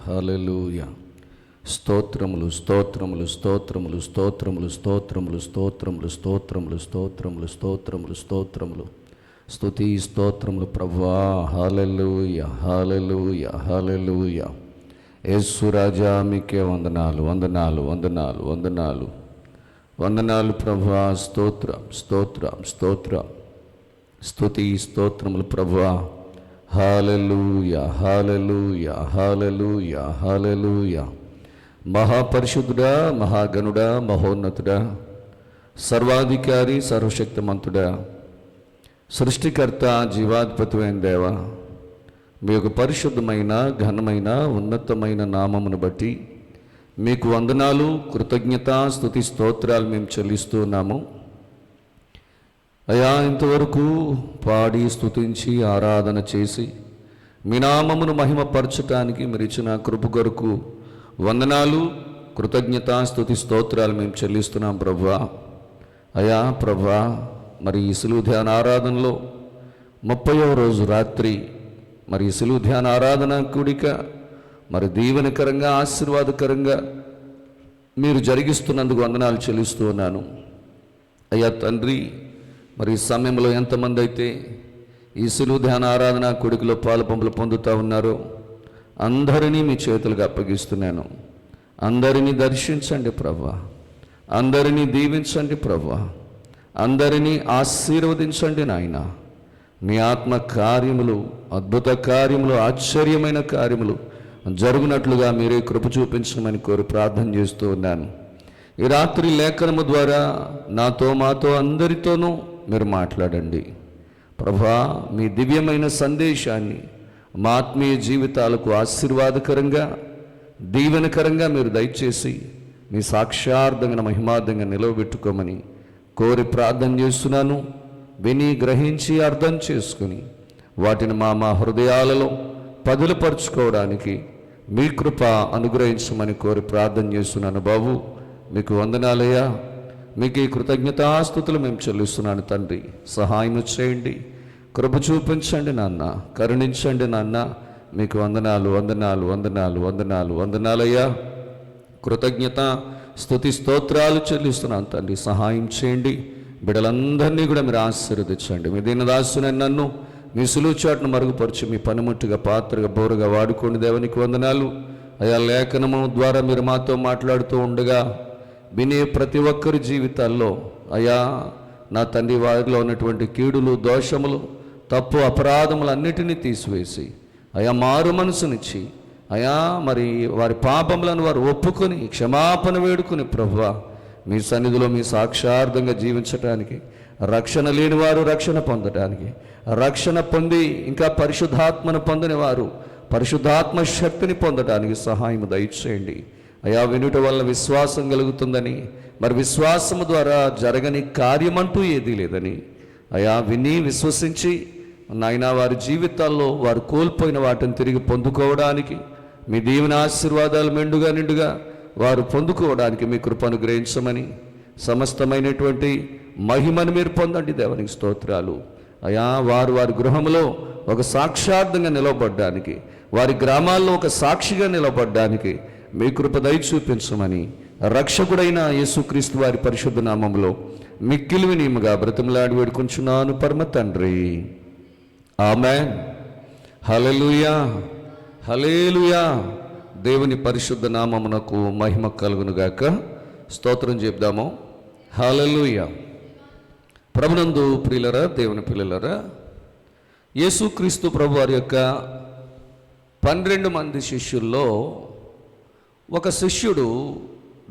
హల్లెలూయా. స్తోత్రములు స్తోత్రములు స్తోత్రములు స్తోత్రములు స్తోత్రములు స్తోత్రములు స్తోత్రములు స్తోత్రములు స్తోత్రములు స్తోత్రములు స్తుతి స్తోత్రములు ప్రభువా. హల్లెలూయా హల్లెలూయా హల్లెలూయా. యేసు రాజా మీకే వందనాలు వందనాలు వందనాలు వందనాలు వందనాలు ప్రభువా. స్తోత్రం స్తోత్రం స్తోత్రం స్తుతి స్తోత్రములు ప్రభువా. హల్లెలూయా హల్లెలూయా హల్లెలూయా హల్లెలూయా. మహాపరిశుద్ధుడా, మహాగణుడా, మహోన్నతుడా, సర్వాధికారి, సర్వశక్తిమంతుడా, సృష్టికర్త, జీవాధిపతివైన దేవా, మీ యొక్క పరిశుద్ధమైన ఘనమైన ఉన్నతమైన నామమును బట్టి మీకు వందనాలు, కృతజ్ఞత, స్తుతి స్తోత్రాలు మేము చెల్లిస్తూ ఉన్నాము అయా. ఇంతవరకు పాడి స్తుతించి ఆరాధన చేసి మీ నామమును మహిమపరచటానికి మీరు ఇచ్చిన కృప కొరకు వందనాలు, కృతజ్ఞత, స్తుతి స్తోత్రాలు మేము చెల్లిస్తున్నాం ప్రభువా. అయా ప్రభువా, మరి ఈ సిలువ ధ్యాన ఆరాధనలో 30వ రోజు రాత్రి మరి ఈ సిలువ ధ్యాన ఆరాధన కూడిక మరి దీవెనకరంగా ఆశీర్వాదకరంగా మీరు జరిగిస్తున్నందుకు వందనాలు చెల్లిస్తూ ఉన్నాను అయ్యా తండ్రి. మరి ఈ సమయంలో ఎంతమంది అయితే ఈ సిలువ ధ్యాన ఆరాధన కూడికలో పాలు పంపులు పొందుతూ ఉన్నారో అందరినీ మీ చేతులకు అప్పగిస్తున్నాను. అందరినీ దర్శించండి ప్రభువా, అందరినీ దీవించండి ప్రభువా, అందరినీ ఆశీర్వదించండి నాయన. మీ ఆత్మ కార్యములు, అద్భుత కార్యములు, ఆశ్చర్యమైన కార్యములు జరుగునట్లుగా మీరే కృప చూపించమని కోరి ప్రార్థన చేస్తూ ఉన్నాను. ఈ రాత్రి లేఖనము ద్వారా నాతో మాతో అందరితోనూ మీరు మాట్లాడండి ప్రభువా. మీ దివ్యమైన సందేశాన్ని మా ఆత్మీయ జీవితాలకు ఆశీర్వాదకరంగా దీవెనకరంగా మీరు దయచేసి మీ సాక్షార్థంగా మహిమార్థంగా నిలవబెట్టుకోమని కోరి ప్రార్థన చేస్తున్నాను. విని గ్రహించి అర్థం చేసుకుని వాటిని మా హృదయాలలో పదులుపరుచుకోవడానికి మీ కృప అనుగ్రహించమని కోరి ప్రార్థన చేస్తున్నాను బాబు. మీకు వందనాలయ్యా, మీకు ఈ కృతజ్ఞతాస్తుతులు మేము చెల్లిస్తున్నాను తండ్రి. సహాయం చేయండి, కృప చూపించండి నాన్న, కరుణించండి నాన్న. మీకు వందనాలు వందనాలు వందనాలు వందనాలు వందనాలయ్యా. కృతజ్ఞత స్తుతి స్తోత్రాలు చెల్లిస్తున్నాను తండ్రి. సహాయం చేయండి, బిడ్డలందరినీ కూడా మీరు ఆశీర్వదించండి. మీ దీనదాసునైన నన్ను మీ సులువు చాటును మరుగుపరిచి మీ పనిముట్టుగా పాత్రగా బోరుగా వాడుకోండి దేవునికి వందనాలు అయా. లేఖనము ద్వారా మీరు మాతో మాట్లాడుతూ ఉండగా వినే ప్రతి ఒక్కరి జీవితాల్లో అయా నా తండ్రి వారిలో ఉన్నటువంటి కీడులు, దోషములు, తప్పు, అపరాధములు అన్నిటినీ తీసివేసి అయా మారు మనసునిచ్చి అయా మరి వారి పాపములను వారు ఒప్పుకొని క్షమాపణ వేడుకుని ప్రభువా మీ సన్నిధిలో మీ సాక్షార్థంగా జీవించటానికి, రక్షణ లేని వారు రక్షణ పొందటానికి, రక్షణ పొంది ఇంకా పరిశుద్ధాత్మను పొందని వారు పరిశుద్ధాత్మ శక్తిని పొందటానికి సహాయం దయచేయండి అయా. వినుట వల్ల విశ్వాసం కలుగుతుందని, మరి విశ్వాసము ద్వారా జరగని కార్యమంటూ ఏదీ లేదని అయా విని విశ్వసించి నాయనా వారి జీవితాల్లో వారు కోల్పోయిన వాటిని తిరిగి పొందుకోవడానికి, మీ దీవెన ఆశీర్వాదాలు మెండుగా నిండుగా వారు పొందుకోవడానికి మీ కృప అనుగ్రహించమని, సమస్తమైనటువంటి మహిమను మీరు పొందండి దేవునికి స్తోత్రాలు అయా. వారు వారి గృహంలో ఒక సాక్షార్థంగా నిలవబడ్డానికి, వారి గ్రామాల్లో ఒక సాక్షిగా నిలబడ్డానికి మీ కృప దయ చూపించమని రక్షకుడైన యేసుక్రీస్తు వారి పరిశుద్ధ నామములో మిక్కిలి వినయముగా బ్రతిమలాడి వేడుకొంచున్నాను పరమ తండ్రి, ఆమేన్. హల్లెలూయా హల్లెలూయా. దేవుని పరిశుద్ధ నామమునకు మహిమ కలుగునుగాక. స్తోత్రం చెప్దాము. హల్లెలూయా. ప్రభునందు ప్రియులరా, దేవుని పిల్లలరా, యేసుక్రీస్తు ప్రభు వారి యొక్క 12 మంది శిష్యుల్లో ఒక శిష్యుడు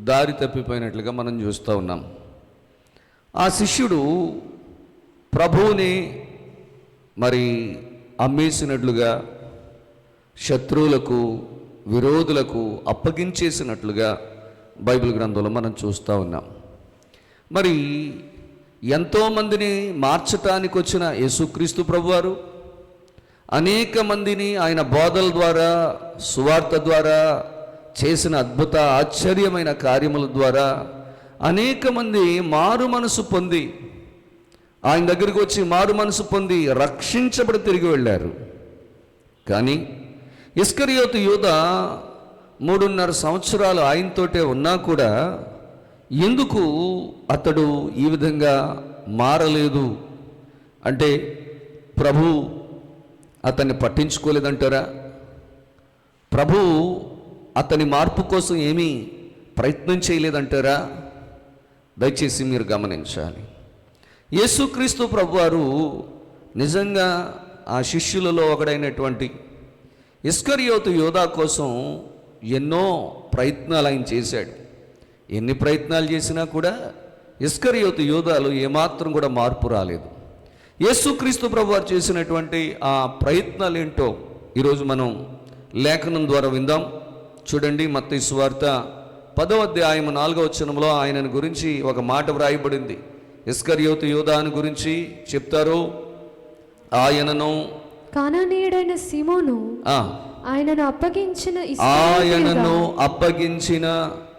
దారి తప్పిపోయినట్లుగా మనం చూస్తూ ఉన్నాం. ఆ శిష్యుడు ప్రభువుని మరి అమ్మేసినట్లుగా, శత్రువులకు, విరోధులకు అప్పగించేసినట్లుగా బైబిల్ గ్రంథంలో మనం చూస్తూ ఉన్నాం. మరి ఎంతోమందిని మార్చటానికి వచ్చిన యేసుక్రీస్తు ప్రభువారు అనేక మందిని ఆయన బోధల ద్వారా, సువార్త ద్వారా చేసిన అద్భుత ఆశ్చర్యమైన కార్యముల ద్వారా అనేక మంది మారు మనసు పొంది ఆయన దగ్గరికి వచ్చి మారు మనసు పొంది రక్షించబడి తిరిగి వెళ్ళారు. కానీ ఇస్కరియోతు యూదా 3.5 సంవత్సరాలు ఆయనతోటే ఉన్నా కూడా ఎందుకు అతడు ఈ విధంగా మారలేదు అంటే ప్రభు అతన్ని పట్టించుకోలేదంటారా? ప్రభు అతని మార్పు కోసం ఏమీ ప్రయత్నం చేయలేదంటారా? దయచేసి మీరు గమనించాలి. యేసుక్రీస్తు ప్రభువారు నిజంగా ఆ శిష్యులలో ఒకడైనటువంటి ఇస్కరియోతు యూదా కోసం ఎన్నో ప్రయత్నాలు ఆయన చేశాడు. ఎన్ని ప్రయత్నాలు చేసినా కూడా ఇస్కరియోతు యూదాలో ఏమాత్రం కూడా మార్పు రాలేదు. యేసుక్రీస్తు ప్రభువారు చేసినటువంటి ఆ ప్రయత్నాలు ఏంటో ఈరోజు మనం లేఖనం ద్వారా విందాం. చూడండి, మత్తయి సువార్త 10వ అధ్యాయం 4వ వచనంలో ఆయనను గురించి ఒక మాట వ్రాయబడింది. ఇస్కరియోతు యూదాను గురించి చెప్తారు. ఆయనను కానానీయుడైన సీమోను ఆయనను అప్పగించిన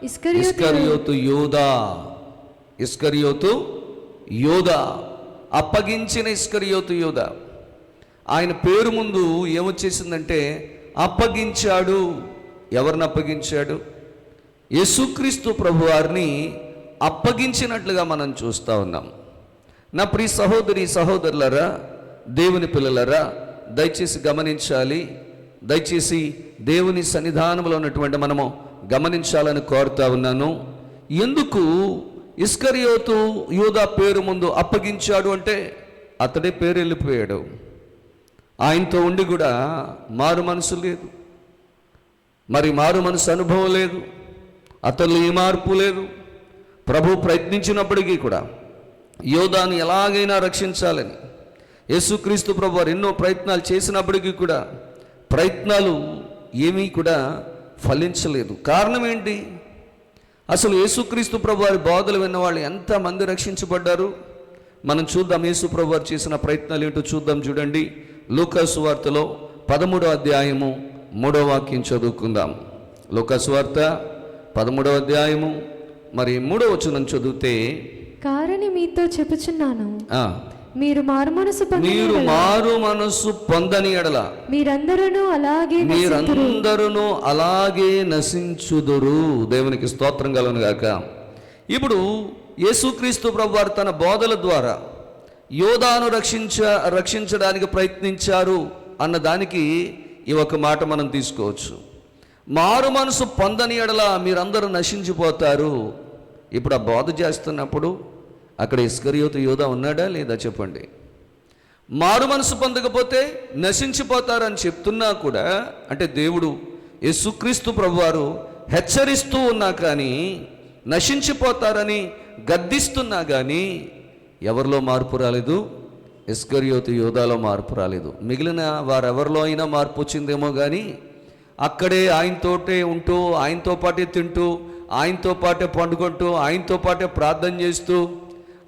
ఇస్కరియోతు యూదా, ఇస్కరియోతు యూదా, అప్పగించిన ఇస్కరియోతు యూదా. ఆయన పేరు ముందు ఏమొచ్చేసిందంటే అప్పగించాడు. ఎవరిని అప్పగించాడు? యేసుక్రీస్తు ప్రభువారిని అప్పగించినట్లుగా మనం చూస్తూ ఉన్నాం. నా ప్రియ సహోదరి సహోదరులరా, దేవుని పిల్లలరా, దయచేసి గమనించాలి. దయచేసి దేవుని సన్నిధానంలో ఉన్నటువంటి మనము గమనించాలని కోరుతా ఉన్నాను. ఎందుకు ఇస్కరియోతు యూదా పేరు ముందు అప్పగించాడు అంటే అతడే పేరు వెళ్ళిపోయాడు. ఆయనతో ఉండి కూడా మారు మనసు లేదు, మరి మారు మనసు అనుభవం లేదు, అతనిలో ఏ మార్పు లేదు. ప్రభు ప్రయత్నించినప్పటికీ కూడా యోధాను ఎలాగైనా రక్షించాలని యేసుక్రీస్తు ప్రభు వారు ఎన్నో ప్రయత్నాలు చేసినప్పటికీ కూడా ప్రయత్నాలు ఏమీ కూడా ఫలించలేదు. కారణం ఏంటి? అసలు యేసుక్రీస్తు ప్రభు వారి బోధలు విన్నవాళ్ళు ఎంతమంది రక్షించబడ్డారు? మనం చూద్దాం. యేసు ప్రభు వారు చేసిన ప్రయత్నాలు ఏంటో చూద్దాం. చూడండి, లూకా సువార్తలో 13వ అధ్యాయము 3వ వాక్యం చదువుకుందాం. లూకా సువార్త 13వ అధ్యాయము మరి 3వ వచనం చదివితే, కారణి మీతో చెప్పుచున్నాను, మీరు మారు మనసు పొందని ఎడల మీరందరూ అలాగే నశించుదురు. దేవునికి స్తోత్రం కలుగును గాక. ఇప్పుడు యేసుక్రీస్తు ప్రభువారు తన బోధల ద్వారా యోధాను రక్షించడానికి ప్రయత్నించారు అన్న దానికి ఈ ఒక మాట మనం తీసుకోవచ్చు. మారు మనసు పొందని ఎడల మీరందరూ నశించిపోతారు. ఇప్పుడు ఆ బోధ చేస్తున్నప్పుడు అక్కడ ఇస్కరియోతు యూదా ఉన్నాడా లేదా చెప్పండి? మారు మనసు పొందకపోతే నశించిపోతారని చెప్తున్నా కూడా, అంటే దేవుడు యేసుక్రీస్తు ప్రభువారు హెచ్చరిస్తూ ఉన్నా కానీ, నశించిపోతారని గద్దిస్తున్నా కానీ ఎవరిలో మార్పు రాలేదు? ఇస్కరియోతు యూదాలో మార్పు రాలేదు. మిగిలిన వారెవరిలో అయినా మార్పు వచ్చిందేమో కానీ అక్కడే ఆయనతోటే ఉంటూ, ఆయనతో పాటే తింటూ, ఆయనతో పాటే పండుకుంటూ, ఆయనతో పాటే ప్రార్థన చేస్తూ,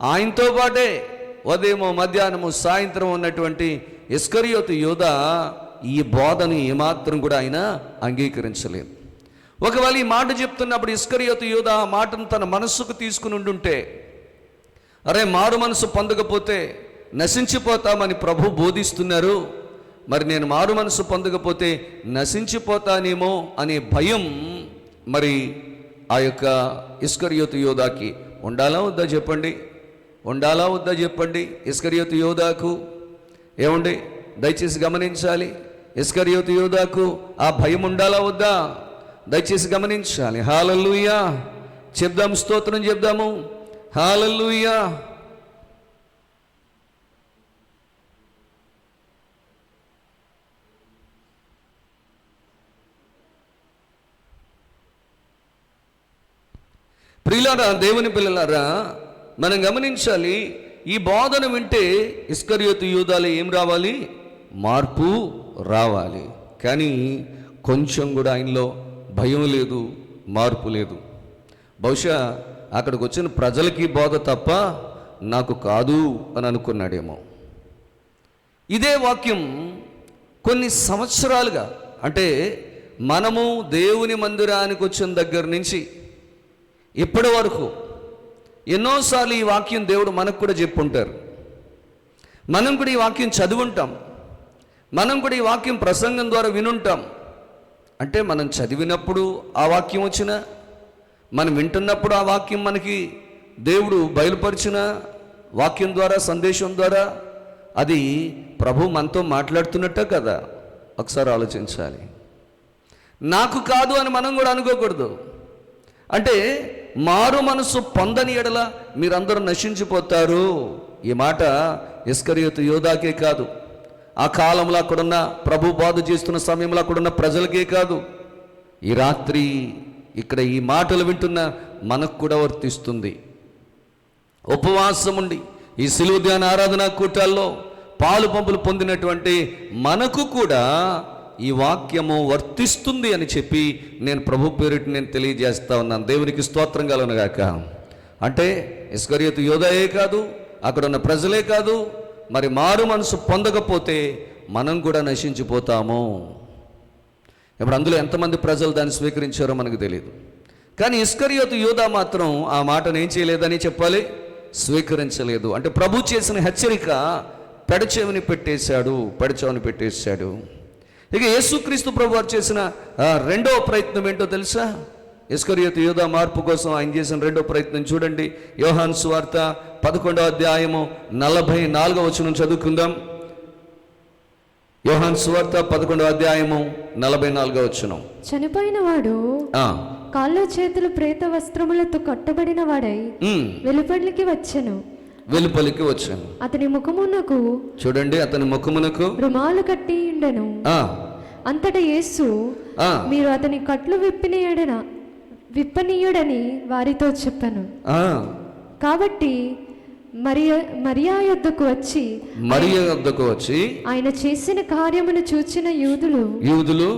ఆయనతో పాటే ఉదయము మధ్యాహ్నము సాయంత్రం ఉన్నటువంటి ఇస్కరియోతు యూదా ఈ బోధను ఏమాత్రం కూడా ఆయన అంగీకరించలేదు. ఒకవేళ ఈ మాట చెప్తున్నప్పుడు ఇస్కరియోతు యూదా ఆ మాటను తన మనస్సుకు తీసుకుని ఉండుంటే, అరే మారు మనసు పొందకపోతే నశించిపోతామని ప్రభు బోధిస్తున్నారు, మరి నేను మారు మనసు పొందకపోతే నశించిపోతానేమో అనే భయం మరి ఆ యొక్క ఇస్కరియోతు యూదాకి ఉండాలా వద్దా చెప్పండి? ఉండాలా వద్దా చెప్పండి? ఇస్కరియోతు యూదాకు ఏమండి? దయచేసి గమనించాలి. ఇస్కరియోతు యూదాకు ఆ భయం ఉండాలా వద్దా? దయచేసి గమనించాలి. హల్లెలూయా చెప్దాం, స్తోత్రం చెప్దాము. హల్లెలూయా. ప్రియులారా, దేవుని పిల్లలారా, మనం గమనించాలి. ఈ బోధన వింటే ఇస్కరియోతు యూదాలో ఏం రావాలి? మార్పు రావాలి. కానీ కొంచెం కూడా ఆయనలో భయం లేదు, మార్పు లేదు. బహుశా అక్కడికి వచ్చిన ప్రజలకి బోధ తప్ప నాకు కాదు అని అనుకున్నాడేమో. ఇదే వాక్యం కొన్ని సంవత్సరాలుగా, అంటే మనము దేవుని మందిరానికి వచ్చిన దగ్గర నుంచి ఇప్పటి వరకు ఎన్నోసార్లు ఈ వాక్యం దేవుడు మనకు కూడా చెప్పుంటారు. మనం కూడా ఈ వాక్యం చదువుంటాం, మనం కూడా ఈ వాక్యం ప్రసంగం ద్వారా వినుంటాం. అంటే మనం చదివినప్పుడు ఆ వాక్యం వచ్చిన, మనం వింటున్నప్పుడు ఆ వాక్యం మనకి దేవుడు బయలుపరిచిన వాక్యం ద్వారా, సందేశం ద్వారా అది ప్రభు మనతో మాట్లాడుతున్నట్టే కదా. ఒకసారి ఆలోచించాలి. నాకు కాదు అని మనం కూడా అనుకోకూడదు. అంటే మారు మనసు పొందని ఎడల మీరందరూ నశించిపోతారు. ఈ మాట ఇస్కరియోతు యోధాకే కాదు, ఆ కాలంలో అక్కడున్న ప్రభు బోధ చేస్తున్న సమయంలో అక్కడున్న ప్రజలకే కాదు, ఈ రాత్రి ఇక్కడ ఈ మాటలు వింటున్న మనకు కూడా వర్తిస్తుంది. ఉపవాసం ఉండి ఈ సిలువ ధ్యాన ఆరాధన కూటాల్లో పాలు పంపులు పొందినటువంటి మనకు కూడా ఈ వాక్యము వర్తిస్తుంది అని చెప్పి నేను ప్రభు పేరిట నేను తెలియజేస్తా ఉన్నాను. దేవునికి స్తోత్రం కలుగునుగాక. అంటే ఇస్కరియోతు యోధాయే కాదు, అక్కడ ఉన్న ప్రజలే కాదు, మరి మారు మనసు పొందకపోతే మనం కూడా నశించిపోతాము. ఇప్పుడు అందులో ఎంతమంది ప్రజలు దాన్ని స్వీకరించారో మనకు తెలియదు. కానీ ఇస్కరియోతు యోధా మాత్రం ఆ మాటను ఏం చేయలేదని చెప్పాలి, స్వీకరించలేదు. అంటే ప్రభు చేసిన హెచ్చరిక పెడచెవిని పెట్టేశాడు. ఇక యేసుక్రీస్తు ప్రభు వారు చేసిన రెండవ ప్రయత్నం ఏంటో తెలుసా? ఇస్కరియోతు యోధా మార్పు కోసం ఆయన చేసిన రెండో ప్రయత్నం చూడండి. యోహాను సువార్త 11వ అధ్యాయము 44వ వచనం చదువుకుందాం. యోహాను సువార్త 11వ అధ్యాయము 44వ వచనం. చనిపోయిన వాడు కాళ్ళు చేతులు ప్రేత వస్త్రములతో కట్టబడిన వాడై వెలుపలికి వచ్చెను. అతని ముఖమునకు చూడండి, అతని ముఖమునకు రుమాలు కట్టి ఉండెను. అంతటా యేసు మీరు అతని కట్లు విప్పనీయుడని వారితో చెప్పాను. కాబట్టి మరియా యొద్దకు వచ్చి ఆయన చేసిన కార్యమును చూచిన యూదులలో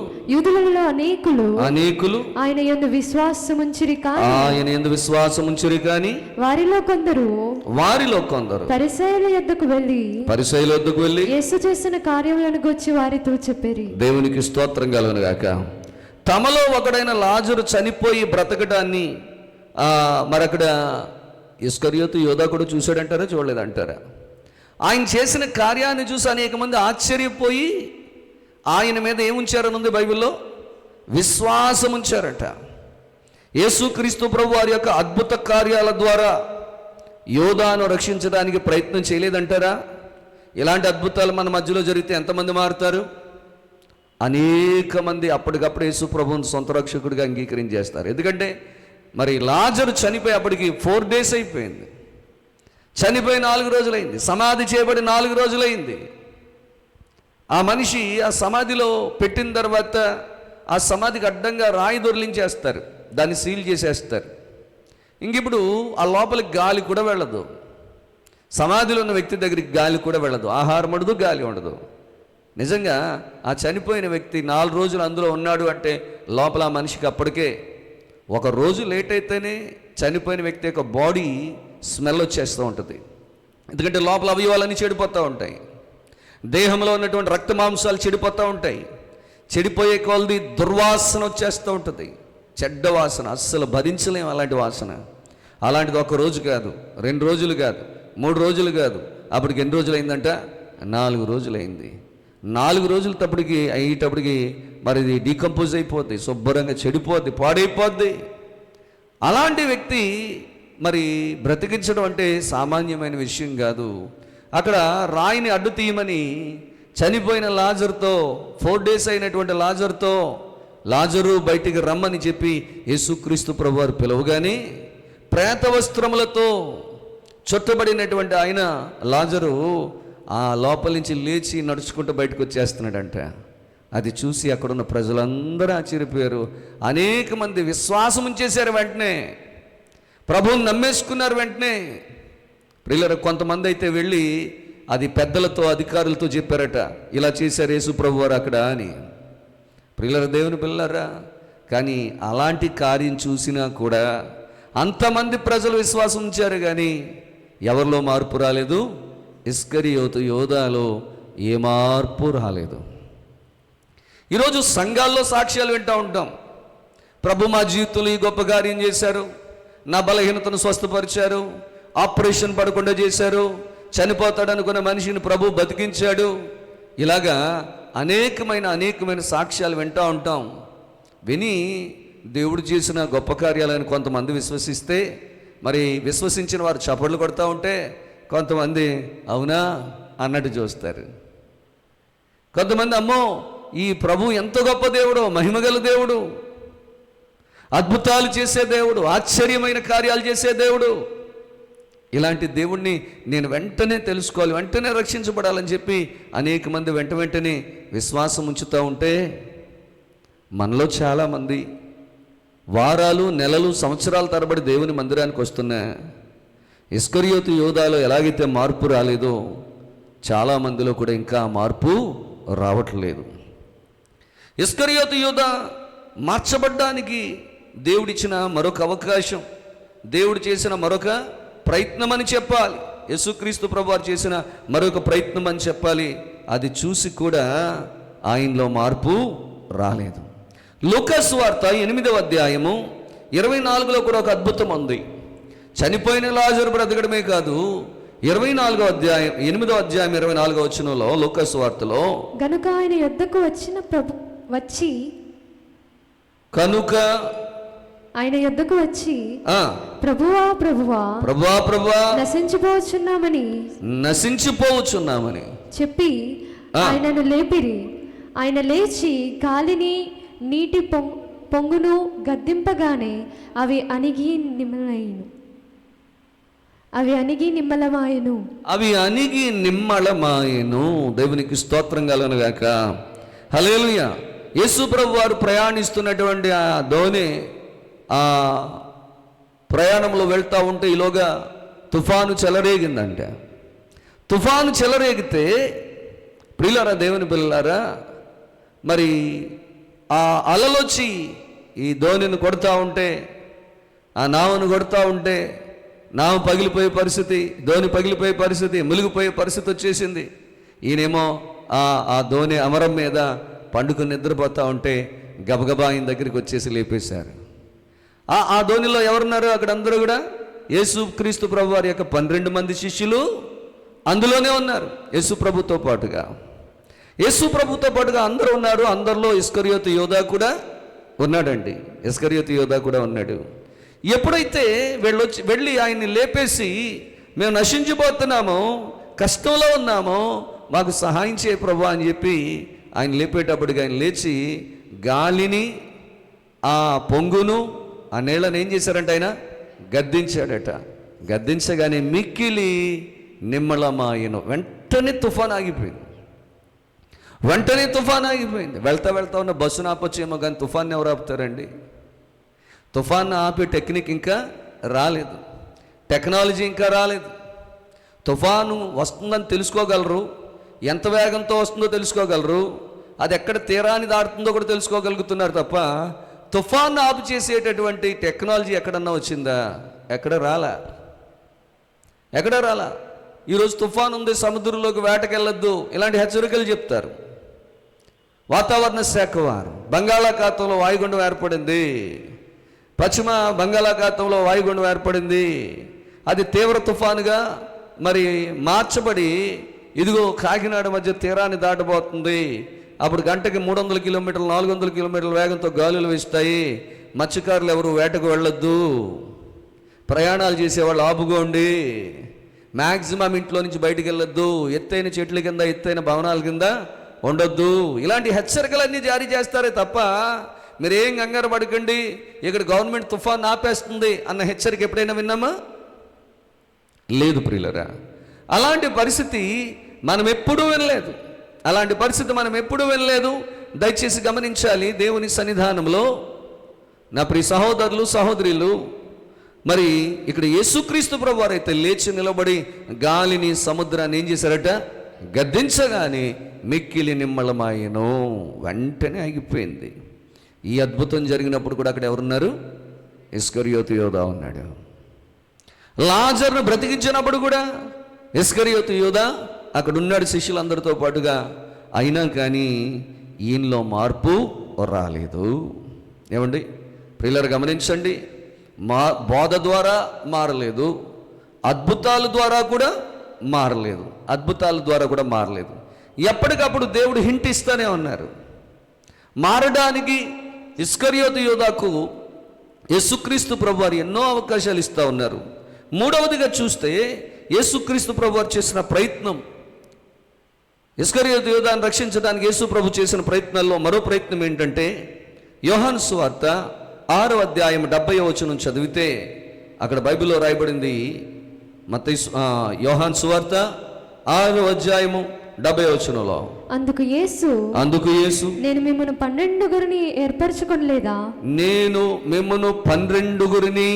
అనేకులు ఆయన యందు విశ్వాసముంచిరి కానీ వారిలో కొందరు పరిసయ్యుల యొద్దకు వెళ్ళి యేసు చేసిన కార్యములను గూర్చి వారితో చెప్పారు. దేవునికి స్తోత్రం కలుగునుగాక. తమలో ఒకడైన లాజరు చనిపోయి బ్రతకడాన్ని మరక్కడ ఇస్కరియోతు యోధా కూడా చూశాడంటారా, చూడలేదంటారా? ఆయన చేసిన కార్యాన్ని చూసి అనేక మంది ఆశ్చర్యపోయి ఆయన మీద ఏముంచారనుంది బైబిల్లో, విశ్వాసం ఉంచారట. యేసుక్రీస్తు ప్రభు వారి యొక్క అద్భుత కార్యాల ద్వారా యోధాను రక్షించడానికి ప్రయత్నం చేయలేదంటారా? ఇలాంటి అద్భుతాలు మన మధ్యలో జరిగితే ఎంతమంది మారుతారు? అనేక మంది అప్పటికప్పుడు యేసు ప్రభువును సొంత రక్షకుడిగా అంగీకరించేస్తారు. ఎందుకంటే మరి లాజరు చనిపోయి అప్పటికి 4 days అయిపోయింది. చనిపోయి 4 రోజులైంది. సమాధి చేయబడి 4 రోజులైంది. ఆ మనిషి ఆ సమాధిలో పెట్టిన తర్వాత ఆ సమాధికి అడ్డంగా రాయి దొర్లించేస్తారు, దాన్ని సీల్ చేసేస్తారు. ఇంకిప్పుడు ఆ లోపలికి గాలి కూడా వెళ్ళదు. సమాధిలో ఉన్న వ్యక్తి దగ్గరికి గాలి కూడా వెళ్ళదు, ఆహారం ఉండదు, గాలి ఉండదు. నిజంగా ఆ చనిపోయిన వ్యక్తి 4 రోజులు అందులో ఉన్నాడు అంటే లోపల ఆ మనిషికి అప్పటికే 1 రోజు లేట్ అయితేనే చనిపోయిన వ్యక్తి యొక్క బాడీ స్మెల్ వచ్చేస్తూ ఉంటుంది. ఎందుకంటే లోపల అవయవాలన్నీ చెడిపోతూ ఉంటాయి, దేహంలో ఉన్నటువంటి రక్త మాంసాలు చెడిపోతూ ఉంటాయి. చెడిపోయే కొలది దుర్వాసన వచ్చేస్తూ ఉంటుంది, చెడ్డ వాసన, అస్సలు భరించలేము అలాంటి వాసన. అలాంటిది 1 రోజు కాదు, 2 రోజులు కాదు, 3 రోజులు కాదు, అప్పటికి ఎన్ని రోజులు అయిందంట? 4 రోజులైంది. 4 రోజుల అయ్యేటప్పటికి మరి ఇది డీకంపోజ్ అయిపోద్ది, శుభ్రంగా చెడిపోద్ది, పాడైపోద్ది. అలాంటి వ్యక్తి మరి బ్రతికించడం అంటే సామాన్యమైన విషయం కాదు. అక్కడ రాయిని అడ్డు తీయమని చనిపోయిన లాజరుతో 4 days అయినటువంటి లాజరు బయటికి రమ్మని చెప్పి యేసుక్రీస్తు ప్రభువారు పిలవగానే ప్రేత వస్త్రములతో చుట్టబడినటువంటి ఆయన లాజరు ఆ లోపల నుంచి లేచి నడుచుకుంటూ బయటకు వచ్చేస్తున్నాడంట. అది చూసి అక్కడున్న ప్రజలందరూ ఆశ్చర్యపోయారు. అనేక మంది విశ్వాసం ఉంచేశారు, వెంటనే ప్రభువుని నమ్మేసుకున్నారు. వెంటనే ప్రియులారా, కొంతమంది అయితే వెళ్ళి అది పెద్దలతో, అధికారులతో చెప్పారట, ఇలా చేశారు యేసు ప్రభు వారు అక్కడ అని. ప్రియులారా, దేవుని పిల్లలారా, కానీ అలాంటి కార్యం చూసినా కూడా అంతమంది ప్రజలు విశ్వాసం ఉంచారు, కానీ ఎవరిలో మార్పు రాలేదు. ఇస్కరియోతు యోధాలో ఏ మార్పు రాలేదు. ఈరోజు సంఘాల్లో సాక్ష్యాలు వింటూ ఉంటాం. ప్రభు మా జీవితంలో ఈ గొప్ప కార్యం చేశారు, నా బలహీనతను స్వస్థపరిచారు, ఆపరేషన్ పడకుండా చేశారు, చనిపోతాడనుకున్న మనిషిని ప్రభు బతికించాడు. ఇలాగా అనేకమైన సాక్ష్యాలు వింటూ ఉంటాం. విని దేవుడు చేసిన గొప్ప కార్యాలను కొంతమంది విశ్వసిస్తే, మరి విశ్వసించిన వారు చప్పట్లు కొడతా ఉంటే కొంతమంది అవునా అన్నట్టు చూస్తారు. కొంతమంది అమ్మో ఈ ప్రభు ఎంత గొప్ప దేవుడు, మహిమగల దేవుడు, అద్భుతాలు చేసే దేవుడు, ఆశ్చర్యమైన కార్యాలు చేసే దేవుడు, ఇలాంటి దేవుణ్ణి నేను వెంటనే తెలుసుకోవాలి, వెంటనే రక్షించబడాలని చెప్పి అనేక మంది వెంటనే విశ్వాసం ఉంచుతూ ఉంటే, మనలో చాలామంది వారాలు, నెలలు, సంవత్సరాల తరబడి దేవుని మందిరానికి వస్తున్నా ఇస్కరియోతు యూదాలో ఎలాగైతే మార్పు రాలేదో చాలామందిలో కూడా ఇంకా మార్పు రావట్లేదు. ఇస్కరియోతు యూదా మార్చబడ్డానికి దేవుడిచ్చిన మరొక అవకాశం, దేవుడు చేసిన మరొక ప్రయత్నం అని చెప్పాలి. యేసుక్రీస్తు ప్రభువారు చేసిన మరొక ప్రయత్నం అని చెప్పాలి. అది చూసి కూడా ఆయనలో మార్పు రాలేదు. లూకా సువార్త 8వ అధ్యాయము 24లో కూడా ఒక అద్భుతం ఉంది. చనిపోయిన లాజరు బ్రతకడమే కాదు, 8వ అధ్యాయం 24వ వచనంలో లూకా సువార్తలో కనుక ఆయన యొద్దకు వచ్చి ప్రభువా ప్రభువా ప్రభువా ప్రభువా నశించిపోవచ్చున్నామని చెప్పి ఆయనను లేపిరి. ఆయన లేచి గాలిని నీటి పొంగును గద్దింపగానే అవి అణిగి నిమ్మలమాయెను. దేవునికి స్తోత్రం కలుగునుగాక. హల్లెలూయా. యేసు ప్రభు వారు ప్రయాణిస్తున్నటువంటి ఆ ధోని ఆ ప్రయాణంలో వెళ్తూ ఉంటే ఈలోగా తుఫాను చెలరేగిందంట. తుఫాను చెలరేగితే ప్రియులారా, దేవుని పిల్లలారా, మరి ఆ అలలొచ్చి ఈ ధోనిని కొడతా ఉంటే, ఆ నావను కొడతా ఉంటే నావ పగిలిపోయే పరిస్థితి, ధోని పగిలిపోయే పరిస్థితి, మునిగిపోయే పరిస్థితి వచ్చేసింది. ఈయనేమో ఆ ధోని అమరం మీద పండుకొని నిద్రపోతూ ఉంటే గబగబా ఆయన దగ్గరికి వచ్చేసి లేపేశారు. ఆ ధోనిలో ఎవరున్నారు? అక్కడ అందరూ కూడా యేసు క్రీస్తు ప్రభు వారి యొక్క 12 మంది శిష్యులు అందులోనే ఉన్నారు. యేసు ప్రభుతో పాటుగా అందరూ ఉన్నారు. అందరిలో ఇస్కరియోతు యోధా కూడా ఉన్నాడండి. ఇస్కరియోతు యోధా కూడా ఉన్నాడు. ఎప్పుడైతే వెళ్ళి ఆయన్ని లేపేసి మేము నశించిపోతున్నామో, కష్టంలో ఉన్నామో, మాకు సహాయం చేయ ప్రభు అని చెప్పి ఆయన లేపేటప్పటికి ఆయన లేచి గాలిని, ఆ పొంగును, ఆ నీళ్ళని ఏం చేశారంటే ఆయన గద్దించాడట. గద్దించగానే మిక్కిలి నిమ్మలమాయెను. వెంటనే తుఫాన్ ఆగిపోయింది. వెళ్తా ఉన్న బస్సును ఆపొచ్చేమో కానీ తుఫాన్ని ఎవరు ఆపుతారండి? తుఫాన్ని ఆపే టెక్నిక్ ఇంకా రాలేదు, టెక్నాలజీ ఇంకా రాలేదు. తుఫాను వస్తుందని తెలుసుకోగలరు, ఎంత వేగంతో వస్తుందో తెలుసుకోగలరు, అది ఎక్కడ తీరాన్ని దాటుతుందో కూడా తెలుసుకోగలుగుతున్నారు తప్ప తుఫాన్ని ఆపు చేసేటటువంటి టెక్నాలజీ ఎక్కడన్నా వచ్చిందా? ఎక్కడ రాలా. ఈరోజు తుఫాన్ ఉంది, సముద్రంలోకి వేటకెళ్ళొద్దు, ఇలాంటి హెచ్చరికలు చెప్తారు. వాతావరణ శాఖ వారు బంగాళాఖాతంలో వాయుగుండం ఏర్పడింది, పశ్చిమ బంగాళాఖాతంలో వాయుగుండం ఏర్పడింది, అది తీవ్ర తుఫానుగా మరి మార్చబడి ఇదిగో కాకినాడ మధ్య తీరాన్ని దాటబోతుంది. అప్పుడు గంటకి 300 కిలోమీటర్లు 400 కిలోమీటర్ల వేగంతో గాలులు వేస్తాయి. మత్స్యకారులు ఎవరు వేటకు వెళ్ళొద్దు, ప్రయాణాలు చేసేవాళ్ళు ఆపుకోండి, మ్యాక్సిమం ఇంట్లో నుంచి బయటికి వెళ్ళొద్దు, ఎత్తైన చెట్ల కింద, ఎత్తైన భవనాల కింద ఉండొద్దు, ఇలాంటి హెచ్చరికలన్నీ జారీ చేస్తారే తప్ప మీరేం కంగారు పడకండి, ఇక్కడ గవర్నమెంట్ తుఫాన్ ఆపేస్తుంది అన్న హెచ్చరిక ఎప్పుడైనా విన్నామా? లేదు ప్రియులరా. అలాంటి పరిస్థితి మనం ఎప్పుడూ వినలేదు. దయచేసి గమనించాలి. దేవుని సన్నిధానంలో నా ప్రియ సహోదరులు, సహోదరులు, మరి ఇక్కడ యేసుక్రీస్తు ప్రభు వారైతే లేచి నిలబడి గాలిని, సముద్రాన్ని ఏం చేశారట? గద్దించగానే మిక్కిలి నిమ్మలమాయెను. వెంటనే ఆగిపోయింది. ఈ అద్భుతం జరిగినప్పుడు కూడా అక్కడ ఎవరున్నారు? ఇస్కరియోతు యోధా ఉన్నాడు. లాజరును బ్రతికించినప్పుడు కూడా ఇస్కరియోతు యోధా అక్కడ ఉన్నాడు శిష్యులందరితో పాటుగా. అయినా కానీ ఈయనలో మార్పు రాలేదు. ఏమండి ప్రియులారా, గమనించండి. బోధ ద్వారా మారలేదు, అద్భుతాల ద్వారా కూడా మారలేదు. ఎప్పటికప్పుడు దేవుడు హింట్ ఇస్తూనే ఉన్నారు. మారడానికి ఇస్కరియోతు యోధాకు యేసుక్రీస్తు ప్రభువారు ఎన్నో అవకాశాలు ఇస్తూ ఉన్నారు. మూడవదిగా చూస్తే యేసుక్రీస్తు ప్రభువారు చేసిన ప్రయత్నం, ఇస్కరియోతు యోధాను రక్షించడానికి యేసు ప్రభు చేసిన ప్రయత్నాల్లో మరో ప్రయత్నం ఏంటంటే, యోహాను సువార్త 6వ అధ్యాయం 70వ వచనం చదివితే అక్కడ బైబిల్లో రాయబడింది. యోహాను సువార్త 6వ అధ్యాయము 70వ వచనంలో, అందుకు యేసు నేను మిమ్మల్ని 12 ఏర్పరచుకొనలేదా, నేను మిమ్మల్ని 12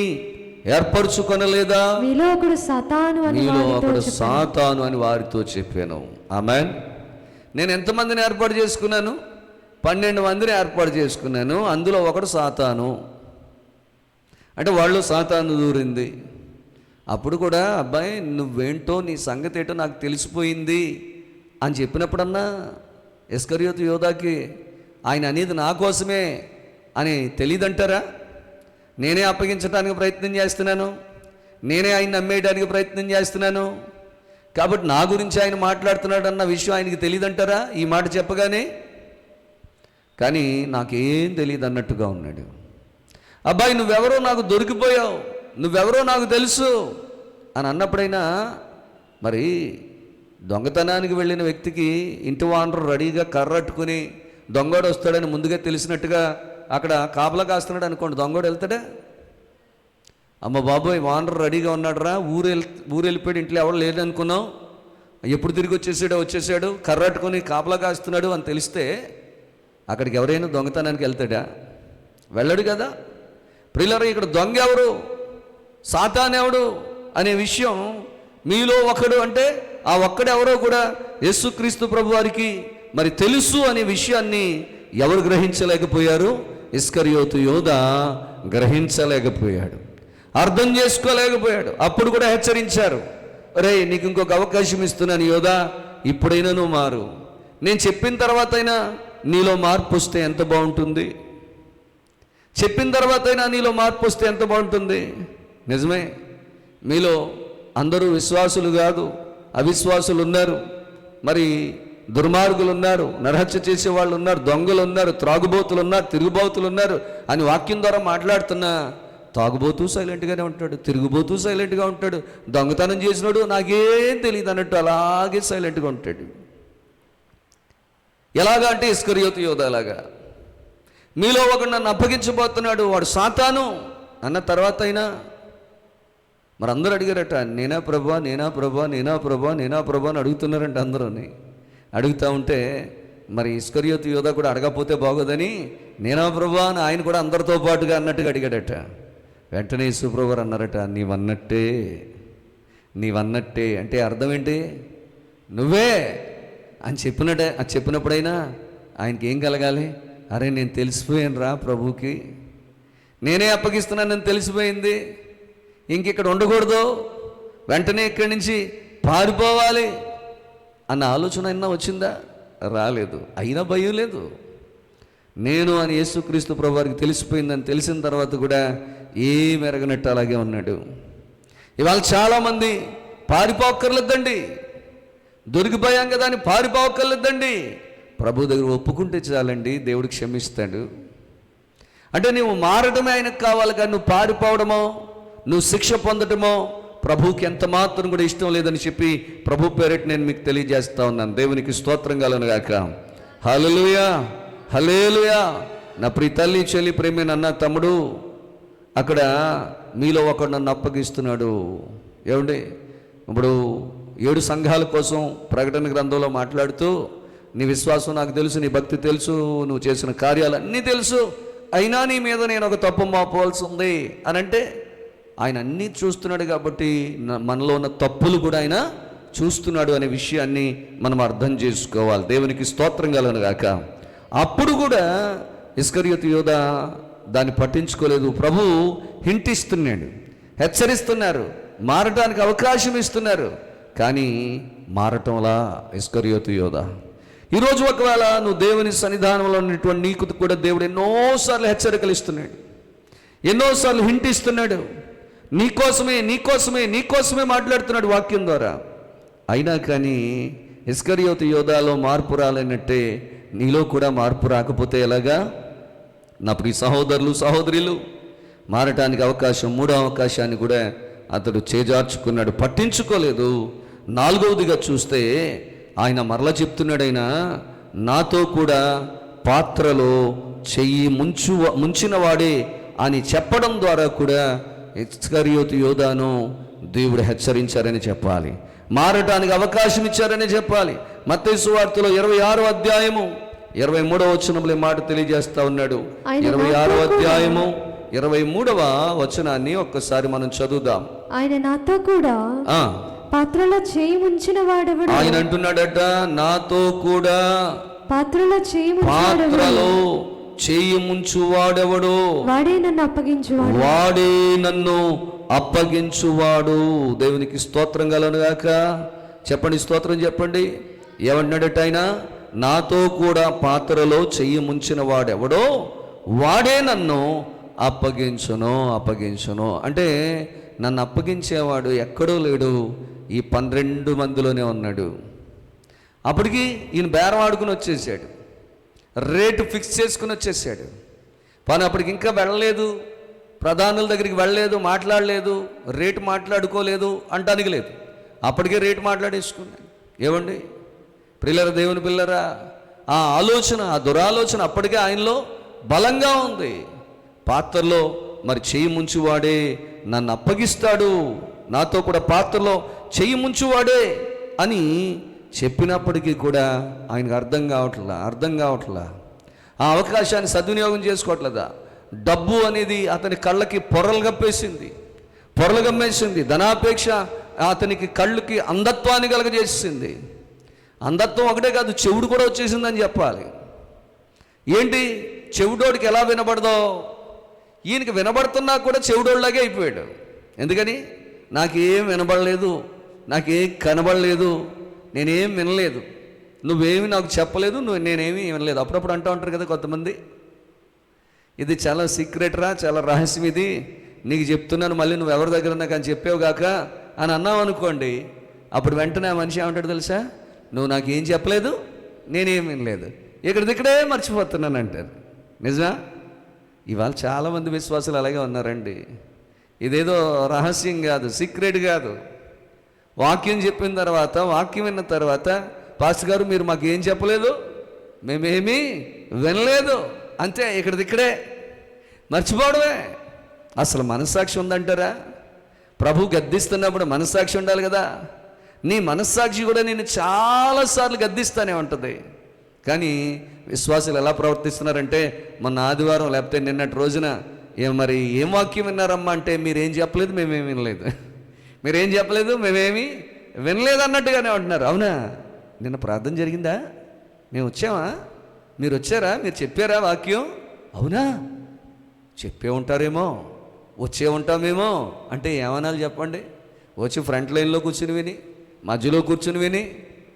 ఏర్పరచుకొనలేదా, మీలో ఒకడు సాతాను అని వారితో చెప్పాను. ఆమేన్. నేను ఎంతమందిని ఏర్పాటు చేసుకున్నాను? 12 మందిని ఏర్పాటు చేసుకున్నాను. అందులో ఒకడు సాతాను. అంటే వాళ్ళు సాతాను దూరింది. అప్పుడు కూడా అబ్బాయి నువ్వేంటో నీ సంగతి ఏంటో నాకు తెలిసిపోయింది అని చెప్పినప్పుడన్నా ఇస్కరియోతు యోధాకి ఆయన అనేది నా కోసమే అని తెలియదంటారా? నేనే అప్పగించడానికి ప్రయత్నం చేస్తున్నాను, నేనే ఆయన నమ్మేయడానికి ప్రయత్నం చేస్తున్నాను, కాబట్టి నా గురించి ఆయన మాట్లాడుతున్నాడు అన్న విషయం ఆయనకి తెలియదంటారా ఈ మాట చెప్పగానే? కానీ నాకేం తెలియదు అన్నట్టుగా ఉన్నాడు. అబ్బాయి నువ్వెవరో నాకు దొరికిపోయావు, నువ్వెవరో నాకు తెలుసు అని అన్నప్పుడైనా, మరి దొంగతనానికి వెళ్ళిన వ్యక్తికి ఇంటి వానరు రెడీగా కర్రట్టుకుని దొంగోడు వస్తాడని ముందుగా తెలిసినట్టుగా అక్కడ కాపలా కాస్తున్నాడు అనుకోండి, దొంగోడు వెళ్తాడా? అమ్మ బాబోయ్ వానరు రెడీగా ఉన్నాడురా, ఊరు వెళ్ళిపోయాడు, ఇంట్లో ఎవరు లేదనుకున్నావు, ఎప్పుడు తిరిగి వచ్చేసాడు, కర్రట్టుకుని కాపలా కాస్తున్నాడు అని తెలిస్తే అక్కడికి ఎవరైనా దొంగతనానికి వెళ్తాడా? వెళ్ళడు కదా. ప్రియులారా, ఇక్కడ దొంగ ఎవరు, సాతాను ఎవడు అనే విషయం మీలో ఒకడు అంటే ఆ ఒక్కడెవరో కూడా యేసుక్రీస్తు ప్రభు వారికి మరి తెలుసు అనే విషయాన్ని ఎవరు గ్రహించలేకపోయారు? ఇస్కరియోతు యోధా గ్రహించలేకపోయాడు, అర్థం చేసుకోలేకపోయాడు. అప్పుడు కూడా హెచ్చరించారు, రే నీకు ఇంకొక అవకాశం ఇస్తున్నాను యోధా, ఇప్పుడైనా నువ్వు మారు, నేను చెప్పిన తర్వాత అయినా నీలో మార్పు వస్తే ఎంత బాగుంటుంది, చెప్పిన తర్వాత అయినా నీలో మార్పు వస్తే ఎంత బాగుంటుంది. నిజమే, మీలో అందరూ విశ్వాసులు కాదు, అవిశ్వాసులు ఉన్నారు, మరి దుర్మార్గులు ఉన్నారు, నరహత్య చేసేవాళ్ళు ఉన్నారు, దొంగలు ఉన్నారు, త్రాగుబోతులు ఉన్నారు, తిరుగుబోతులు ఉన్నారు అని వాక్యం ద్వారా మాట్లాడుతున్నా తాగుబోతూ సైలెంట్గానే ఉంటాడు, తిరుగుబోతూ సైలెంట్గా ఉంటాడు, దొంగతనం చేసినాడు నాకేం తెలియదు అన్నట్టు అలాగే సైలెంట్గా ఉంటాడు. ఎలాగా అంటే ఇస్కరియోతు యోధా లాగా. మీలో ఒకడు నన్ను అప్పగించబోతున్నాడు, వాడు సాతాను అన్న తర్వాత అయినా మరి అందరూ అడిగారట, నేనా ప్రభా నేనా ప్రభా నేనా ప్రభా నేనా ప్రభా అని అడుగుతున్నారంట అందరూని. అడుగుతూ ఉంటే మరి ఇస్కరియోతు యోధా కూడా అడగకపోతే బాగోదని నేనా ప్రభా అని ఆయన కూడా అందరితో పాటుగా అన్నట్టుగా అడిగాడట. వెంటనే యేసుప్రభు అన్నారట, నీవన్నట్టే అంటే అర్థం ఏంటి? నువ్వే అని చెప్పినప్పుడైనా ఆయనకి ఏం కలగాలి? అరే నేను తెలిసిపోయాను రా ప్రభువుకి, నేనే అప్పగిస్తున్నానని తెలిసిపోయింది, ఇంకిక్కడ ఉండకూడదు, వెంటనే ఇక్కడి నుంచి పారిపోవాలి అన్న ఆలోచన అయినా వచ్చిందా? రాలేదు. అయినా భయం లేదు. నేను అని యేసుక్రీస్తు ప్రభు వారికి తెలిసిపోయిందని తెలిసిన తర్వాత కూడా ఏమి ఎరగనట్టు అలాగే ఉన్నాడు. ఇవాళ చాలామంది పారిపోక్కర్లేదండి, దొరికిపోయాం కదా అని పారిపోక్కర్లేదండి, ప్రభు దగ్గర ఒప్పుకుంటే చాలండి, దేవుడు క్షమిస్తాడు. అంటే నువ్వు మారడమే ఆయనకు కావాలి, కానీ నువ్వు పారిపోవడమో నువ్వు శిక్ష పొందటమో ప్రభువుకి ఎంత మాత్రం కూడా ఇష్టం లేదని చెప్పి ప్రభు పేరిట నేను మీకు తెలియజేస్తా ఉన్నాను. దేవునికి స్తోత్రం కలుగునుగాక. హల్లెలూయా, హల్లెలూయా. నా ప్రియ తల్లి చెల్లి ప్రేమైన అన్న తమ్ముడు, అక్కడ మీలో ఒకడు నన్ను అప్పగిస్తున్నాడు. ఏమండి, ఇప్పుడు 7 సంఘాల కోసం ప్రకటన గ్రంథంలో మాట్లాడుతూ నీ విశ్వాసం నాకు తెలుసు, నీ భక్తి తెలుసు, నువ్వు చేసిన కార్యాలు అన్నీ తెలుసు, అయినా నీ మీద నేను ఒక తప్పు మోపవలసి ఉంది అని అంటే ఆయన అన్నీ చూస్తున్నాడు కాబట్టి మనలో ఉన్న తప్పులు కూడా ఆయన చూస్తున్నాడు అనే విషయాన్ని మనం అర్థం చేసుకోవాలి. దేవునికి స్తోత్రం కలుగునుగాక. అప్పుడు కూడా ఇస్కరియోతు యోధా దాన్ని పట్టించుకోలేదు. ప్రభు హింట్ ఇస్తున్నాడు, హెచ్చరిస్తున్నారు, మారటానికి అవకాశం ఇస్తున్నారు, కానీ మారటంలా ఇస్కరియోతు యోధా. ఈరోజు ఒకవేళ నువ్వు దేవుని సన్నిధానంలో ఉన్నటువంటి నీకు కూడా దేవుడు ఎన్నోసార్లు హెచ్చరికలు ఇస్తున్నాడు, ఎన్నోసార్లు హింట్ ఇస్తున్నాడు, నీకోసమే మాట్లాడుతున్నాడు వాక్యం ద్వారా. అయినా కానీ ఇస్కరియోతు యోధాలో మార్పు రాలేనట్టే నీలో కూడా మార్పు రాకపోతే ఎలాగా? నా ప్రియ సహోదరులు సహోదరులు, మారటానికి అవకాశం, మూడో అవకాశాన్ని కూడా అతడు చేజార్చుకున్నాడు, పట్టించుకోలేదు. నాలుగవదిగా చూస్తే ఆయన మరలా చెప్తున్నాడైనా, నాతో కూడా పాత్రలో చెయ్యి ముంచిన వాడే అని చెప్పడం ద్వారా కూడా ఇస్కరియోతు యోధాను దేవుడు హెచ్చరించారని చెప్పాలి, మారటానికి అవకాశం ఇచ్చారని చెప్పాలి. మత్తయి సువార్తలో 26వ అధ్యాయము 23వ వచనంలో మాట తెలియజేస్తా ఉన్నాడు. 26వ అధ్యాయము 23వ వచనాన్ని ఒక్కసారి మనం చదువుదాం. ఆయన నాతో కూడా పాత్రలో చేయి ముంచిన వాడెవడు? ఆయన అంటున్నాడట, నాతో కూడా పాత్రలో చేయి ముంచువాడెవడో వాడే నన్ను అప్పగించువాడు, వాడే నన్ను అప్పగించువాడు. దేవునికి స్తోత్రం కలుగుగాక. చెప్పండి, స్తోత్రం చెప్పండి. ఏమన్నాడట ఆయన? నాతో కూడా పాత్రలో చెయ్యి ముంచిన వాడెవడో వాడే నన్ను అప్పగించును. అంటే నన్ను అప్పగించేవాడు ఎక్కడో లేడు, ఈ 12 మందిలోనే ఉన్నాడు. అప్పటికి ఈయన బేరం ఆడుకుని వచ్చేసాడు, రేటు ఫిక్స్ చేసుకుని వచ్చేసాడు. కానీ అప్పటికి ఇంకా వెళ్ళలేదు, ప్రధానుల దగ్గరికి వెళ్ళలేదు, మాట్లాడలేదు, రేటు మాట్లాడుకోలేదు అంటానికి లేదు. అప్పటికే రేటు మాట్లాడేసుకున్నాడు. ఏమండి ప్రియులరా, దేవుని పిల్లరా, ఆ ఆలోచన, ఆ దురాలోచన అప్పటికే ఆయనలో బలంగా ఉంది. పాత్రలో మరి చెయ్యి ముంచువాడే నన్ను అప్పగిస్తాడు, నాతో కూడా పాత్రలో చెయ్యి ముంచువాడే అని చెప్పినప్పటికీ కూడా ఆయనకు అర్థం కావట్లా. ఆ అవకాశాన్ని సద్వినియోగం చేసుకోవట్లేదా? డబ్బు అనేది అతని కళ్ళకి పొరలు గమ్మేసింది. ధనాపేక్ష అతనికి కళ్ళకి అంధత్వాన్ని కలగజేసింది. అంధత్వం ఒకటే కాదు, చెవుడు కూడా వచ్చేసిందని చెప్పాలి. ఏంటి, చెవుడోడికి ఎలా వినబడదో ఈయనకి వినబడుతున్నా కూడా చెవుడోళ్ళలాగే అయిపోయాడు. ఎందుకని? నాకేం వినబడలేదు, నాకేం కనబడలేదు, నేనేం వినలేదు, నువ్వేమి నాకు చెప్పలేదు, నేనేమి వినలేదు. అప్పుడప్పుడు అంటూ ఉంటారు కదా కొంతమంది, ఇది చాలా సీక్రెట్ రా, చాలా రహస్యం, ఇది నీకు చెప్తున్నాను, మళ్ళీ నువ్వు ఎవరి దగ్గర నాకు అని చెప్పావు గాక అని అన్నావు అనుకోండి. అప్పుడు వెంటనే ఆ మనిషి ఏమంటాడు తెలుసా? నువ్వు నాకేం చెప్పలేదు, నేనేం వినలేదు, ఇక్కడిదిక్కడే మర్చిపోతున్నాను అంటారు. నిజమా? ఇవాళ చాలామంది విశ్వాసులు అలాగే ఉన్నారండి. ఇదేదో రహస్యం కాదు, సీక్రెట్ కాదు. వాక్యం చెప్పిన తర్వాత, వాక్యం విన్న తర్వాత, పాస్టర్ గారు మీరు మాకు ఏం చెప్పలేదు, మేమేమీ వినలేదు, అంతే, ఇక్కడిదిక్కడే మర్చిపోవడమే. అసలు మనస్సాక్షి ఉందంటారా? ప్రభు గద్దిస్తున్నప్పుడు మనస్సాక్షి ఉండాలి కదా. నీ మనస్సాక్షి కూడా నేను చాలాసార్లు గద్దిస్తానే ఉంటుంది. కానీ విశ్వాసులు ఎలా ప్రవర్తిస్తున్నారంటే, మొన్న ఆదివారం లేకపోతే నిన్నటి రోజున మరి ఏం వాక్యం విన్నారమ్మా అంటే, మీరేం చెప్పలేదు, మేమేమి వినలేదు, మీరేం చెప్పలేదు, మేమేమి వినలేదు అన్నట్టుగానే ఉంటున్నారు. అవునా? నిన్న ప్రార్థన జరిగిందా? మేము వచ్చామా? మీరు వచ్చారా? మీరు చెప్పారా వాక్యం? అవునా? చెప్పే ఉంటారేమో, వచ్చే ఉంటామేమో అంటే ఏమనాలి చెప్పండి? వచ్చి ఫ్రంట్ లైన్లో కూర్చుని విని, మధ్యలో కూర్చుని విని,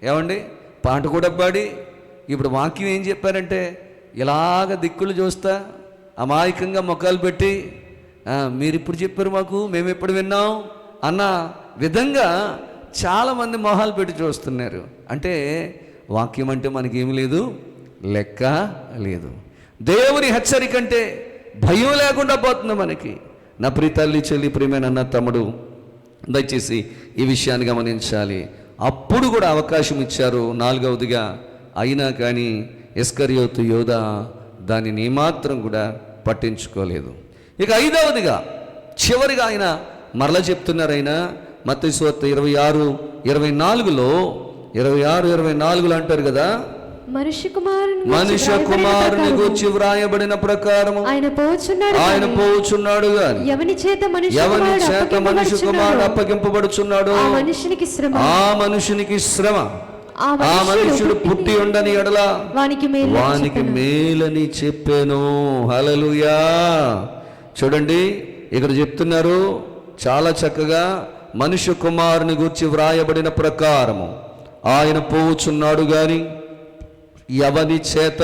ఏమండి పాట కూడా పాడి, ఇప్పుడు వాక్యం ఏం చెప్పారంటే ఇలాగ దిక్కులు చూస్తా అమాయకంగా మొక్కలు పెట్టి, మీరు ఇప్పుడు చెప్పారు మాకు, మేము ఎప్పుడు విన్నాం అన్న విధంగా చాలామంది మొహాలు పెట్టి చూస్తున్నారు. అంటే వాక్యం అంటే మనకేమి లేదు, లెక్క లేదు. దేవుని హెచ్చరిక అంటే భయం లేకుండా పోతుంది మనకి. నా ప్రియ తల్లి, చెల్లి, ప్రియమైన అన్న, తమ్ముడు, దయచేసి ఈ విషయాన్ని గమనించాలి. అప్పుడు కూడా అవకాశం ఇచ్చారు, నాలుగవదిగా. అయినా కానీ ఇస్కరియోతు యోధా దానిని ఏమాత్రం కూడా పట్టించుకోలేదు. ఇక ఐదవదిగా, చివరిగా ఆయన మరలా చెప్తున్నారు. ఆయన మత్తయి సువార్త 26:24లో 26:24 అంటారు కదా, మనుష్య కుమారుని గూర్చి వ్రాయబడిన ప్రకారము ఆయన పోచున్నాడు గాని ఎవని చేత మనుష్య కుమారుడు అప్పగింపబడుచున్నాడు ఆ మనుషునికి శ్రమ, ఆ మనుషుడు పుట్టి ఉండని ఎడల వానికి మేలని చెప్పాను. హల్లెలూయా. చూడండి, ఇక్కడ చెప్తున్నారు చాలా చక్కగా, మనుష్య కుమారుని గూర్చి వ్రాయబడిన ప్రకారము ఆయన పోచున్నాడు గాని ఎవని చేత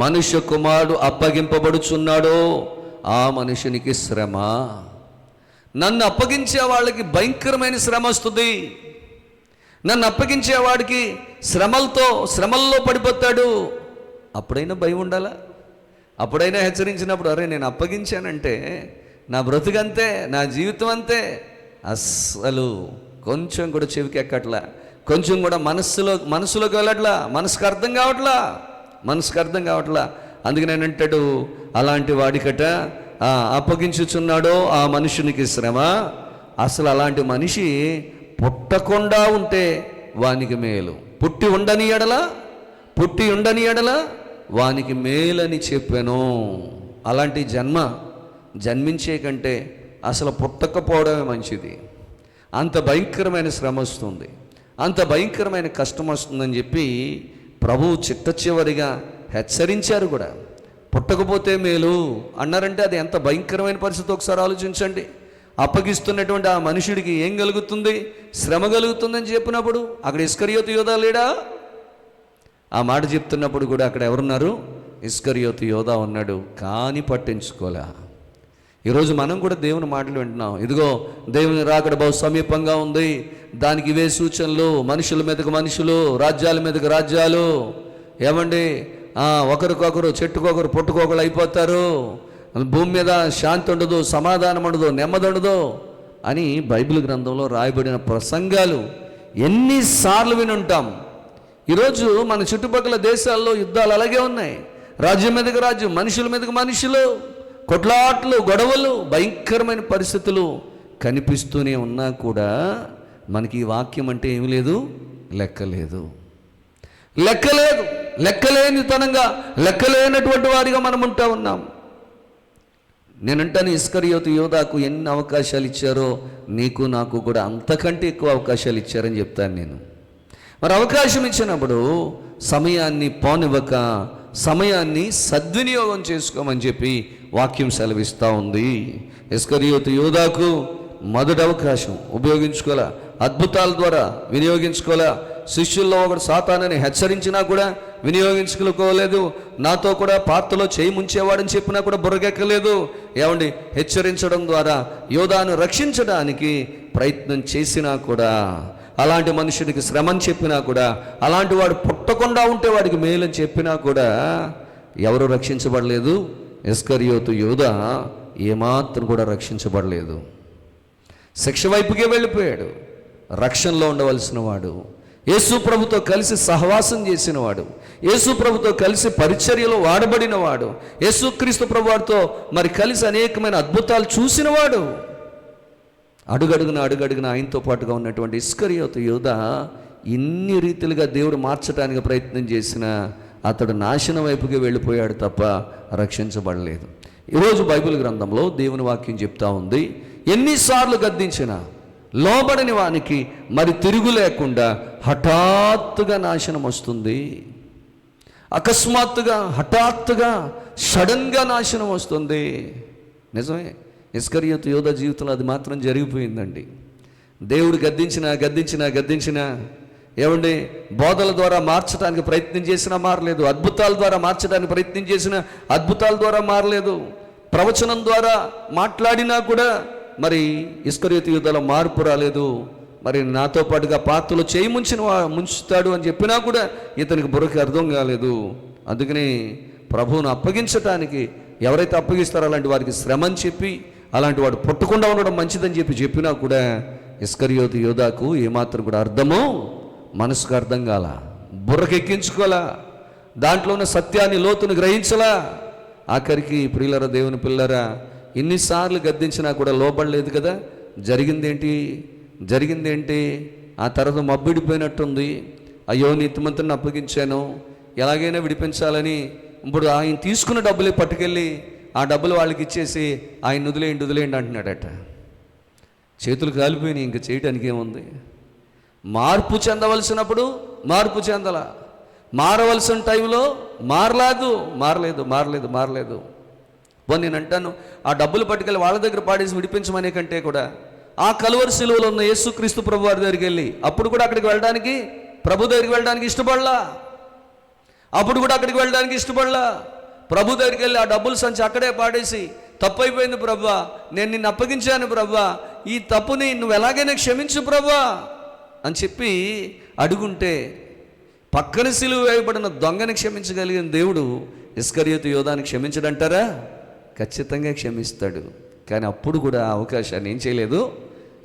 మనుష్య కుమారుడు అప్పగింపబడుచున్నాడో ఆ మనుషునికి శ్రమ. నన్ను అప్పగించే వాళ్ళకి భయంకరమైన శ్రమ వస్తుంది. నన్ను అప్పగించేవాడికి శ్రమల్లో పడిపోతాడు. అప్పుడైనా భయం ఉండాలా? అప్పుడైనా హెచ్చరించినప్పుడు, అరే నేను అప్పగించానంటే నా బ్రతుకంతే, నా జీవితం అంతే. అస్సలు కొంచెం కూడా చెవికి ఎక్కట్లా, కొంచెం కూడా మనసులోకి వెళ్ళట్లా, మనసుకు అర్థం కావట్లా. అందుకే నేను అంటాడు, అలాంటి వాడికట అప్పగించుచున్నాడో ఆ మనుషునికి శ్రమ. అసలు అలాంటి మనిషి పుట్టకుండా ఉంటే వానికి మేలు, పుట్టి ఉండని ఎడల వానికి మేలని చెప్పాను. అలాంటి జన్మించే కంటే అసలు పుట్టకపోవడమే మంచిది. అంత భయంకరమైన శ్రమ వస్తుంది, అంత భయంకరమైన కష్టం వస్తుందని చెప్పి ప్రభువు చిట్ట చివరిగా హెచ్చరించారు కూడా. పుట్టకపోతే మేలు అన్నారంటే అది ఎంత భయంకరమైన పరిస్థితి ఒకసారి ఆలోచించండి. అప్పగిస్తున్నటువంటి ఆ మనుషుడికి ఏం కలుగుతుంది? శ్రమ కలుగుతుందని చెప్పినప్పుడు అక్కడ ఇస్కరియోతు యోధా లేడా? ఆ మాట చెప్తున్నప్పుడు కూడా అక్కడ ఎవరున్నారు? ఇస్కరియోతు యోధా ఉన్నాడు, కానీ పట్టించుకోలే. ఈరోజు మనం కూడా దేవుని మాటలు వింటున్నాం. ఇదిగో దేవుని రాకడ బహు సమీపంగా ఉంది, దానికి ఇవే సూచనలు, మనుషుల మీదకు మనుషులు, రాజ్యాల మీదకు రాజ్యాలు. ఏమండి, ఒకరికొకరు చెట్టుకొకరు పుట్టుకొకరు అయిపోతారు, భూమి మీద శాంతి ఉండదు, సమాధానం ఉండదు, నెమ్మది ఉండదు అని బైబిల్ గ్రంథంలో రాయబడిన ప్రసంగాలు ఎన్నిసార్లు వినుంటాం. ఈరోజు మన చుట్టుపక్కల దేశాల్లో యుద్ధాలు అలాగే ఉన్నాయి. రాజ్యం మీదకి రాజ్యం, మనుషుల మీదకి మనుషులు, కొట్లాట్లు, గొడవలు, భయంకరమైన పరిస్థితులు కనిపిస్తూనే ఉన్నా కూడా మనకి ఈ వాక్యం అంటే ఏమి లేదు, లెక్కలేనితనంగా, లెక్కలేనటువంటి వారిగా మనం ఉంటా ఉన్నాం. నేనంటాను, ఇస్కరియోతు యోధాకు ఎన్ని అవకాశాలు ఇచ్చారో నీకు నాకు కూడా అంతకంటే ఎక్కువ అవకాశాలు ఇచ్చారని చెప్తాను నేను. మరి అవకాశం ఇచ్చినప్పుడు సమయాన్ని పోనివ్వక సమయాన్ని సద్వినియోగం చేసుకోమని చెప్పి వాక్యం సెలవిస్తూ ఉంది. ఇస్కరియోతు యోధాకు మొదటి అవకాశం ఉపయోగించుకోలే, అద్భుతాల ద్వారా వినియోగించుకోలే. శిష్యుల్లో ఒకడు సాతానని హెచ్చరించినా కూడా వినియోగించుకోలేదు. నాతో కూడా పాత్రలో చేయి ముంచేవాడని చెప్పినా కూడా బుర్రకెక్కలేదు. ఏమండి, హెచ్చరించడం ద్వారా యోధాను రక్షించడానికి ప్రయత్నం చేసినా కూడా, అలాంటి మనుషుడికి శ్రమని చెప్పినా కూడా, అలాంటి వాడు పుట్టకుండా ఉంటే వాడికి మేలని చెప్పినా కూడా ఎవరు రక్షించబడలేదు? ఇస్కరియోతు యోధా ఏమాత్రం కూడా రక్షించబడలేదు. శిక్ష వైపుకే వెళ్ళిపోయాడు. రక్షణలో ఉండవలసిన వాడు, యేసు ప్రభుతో కలిసి సహవాసం చేసిన వాడు, యేసు ప్రభుతో కలిసి పరిచర్యలో వాడబడిన వాడు, యేసుక్రీస్తు ప్రభు వారితో మరి కలిసి అనేకమైన అద్భుతాలు చూసినవాడు, అడుగడుగున ఆయనతో పాటుగా ఉన్నటువంటి ఇస్కరియోతు యోధా ఇన్ని రీతిలుగా దేవుడు మార్చడానికి ప్రయత్నం చేసిన అతడు నాశనం వైపుకి వెళ్ళిపోయాడు తప్ప రక్షించబడలేదు. ఈరోజు బైబిల్ గ్రంథంలో దేవుని వాక్యం చెప్తా ఉంది, ఎన్నిసార్లు గద్దించినా లోబడని వానికి మరి తిరుగు లేకుండా హఠాత్తుగా నాశనం వస్తుంది. అకస్మాత్తుగా, హఠాత్తుగా, సడన్గా నాశనం వస్తుంది. నిజమే, ఇస్కరియోతు యోధా జీవితంలో అది మాత్రం జరిగిపోయిందండి. దేవుడు గద్దించినా ఏమండి, బోధల ద్వారా మార్చడానికి ప్రయత్నం చేసినా మారలేదు, అద్భుతాల ద్వారా మార్చడానికి ప్రయత్నం చేసిన అద్భుతాల ద్వారా మారలేదు, ప్రవచనం ద్వారా మాట్లాడినా కూడా మరి ఇస్కరియోతు యోధాలో మార్పు రాలేదు. మరి నాతో పాటుగా పాత్రలో చేయి ముంచుతాడు అని చెప్పినా కూడా ఇతనికి బుర్రకి అర్థం కాలేదు. అందుకని ప్రభువును అప్పగించటానికి ఎవరైతే అప్పగిస్తారో అలాంటి వారికి శ్రమని చెప్పి, అలాంటి వాడు పుట్టకుండా ఉండడం మంచిదని చెప్పినా కూడా ఇస్కరియోతు యోధాకు ఏమాత్రం కూడా అర్థమో మనసుకు అర్థం కాల, బుర్రకెక్కించుకోలా, దాంట్లో ఉన్న సత్యాన్ని లోతును గ్రహించలా. ఆఖరికి ప్రియులరా, దేవుని పిల్లరా, ఇన్నిసార్లు గద్దించినా కూడా లోబడలేదు కదా. జరిగిందేంటి? ఆ తర్వాత మబ్బిడిపోయినట్టుంది. అయ్యో, నీతిమంతుని అప్పగించాను, ఎలాగైనా విడిపించాలని ఇప్పుడు ఆయన తీసుకున్న డబ్బులే పట్టుకెళ్ళి ఆ డబ్బులు వాళ్ళకి ఇచ్చేసి ఆయన వదిలేయండి అంటున్నాడట. చేతులు కాలిపోయినాయి, ఇంక చేయడానికి ఏముంది? మార్పు చెందవలసినప్పుడు మార్పు చెందల, మారవలసిన టైంలో మారలేదు. నేను అంటాను, ఆ డబ్బులు పట్టుకెళ్ళి వాళ్ళ దగ్గర పాడేసి విడిపించమనే కంటే కూడా ఆ కలువరి శిలువలో ఉన్న యేసుక్రీస్తు ప్రభు వారి దగ్గరికి వెళ్ళి అప్పుడు కూడా అక్కడికి వెళ్ళడానికి, ప్రభు దగ్గరికి వెళ్ళడానికి ఇష్టపడలా. ప్రభు దగ్గరికి వెళ్ళి ఆ డబ్బులు సంచి అక్కడే పాడేసి, తప్పైపోయింది ప్రభువా, నేను నిన్ను అప్పగించాను ప్రభువా, ఈ తప్పుని నువ్వు ఎలాగైనా క్షమించు ప్రభువా అని చెప్పి అడుగుంటే, పక్కన సిలువ వేయబడిన దొంగని క్షమించగలిగిన దేవుడు ఇస్కరియోతు యోధాన్ని క్షమించడంటారా? ఖచ్చితంగా క్షమిస్తాడు. కానీ అప్పుడు కూడా ఆ అవకాశాన్ని ఏం చేయలేదు,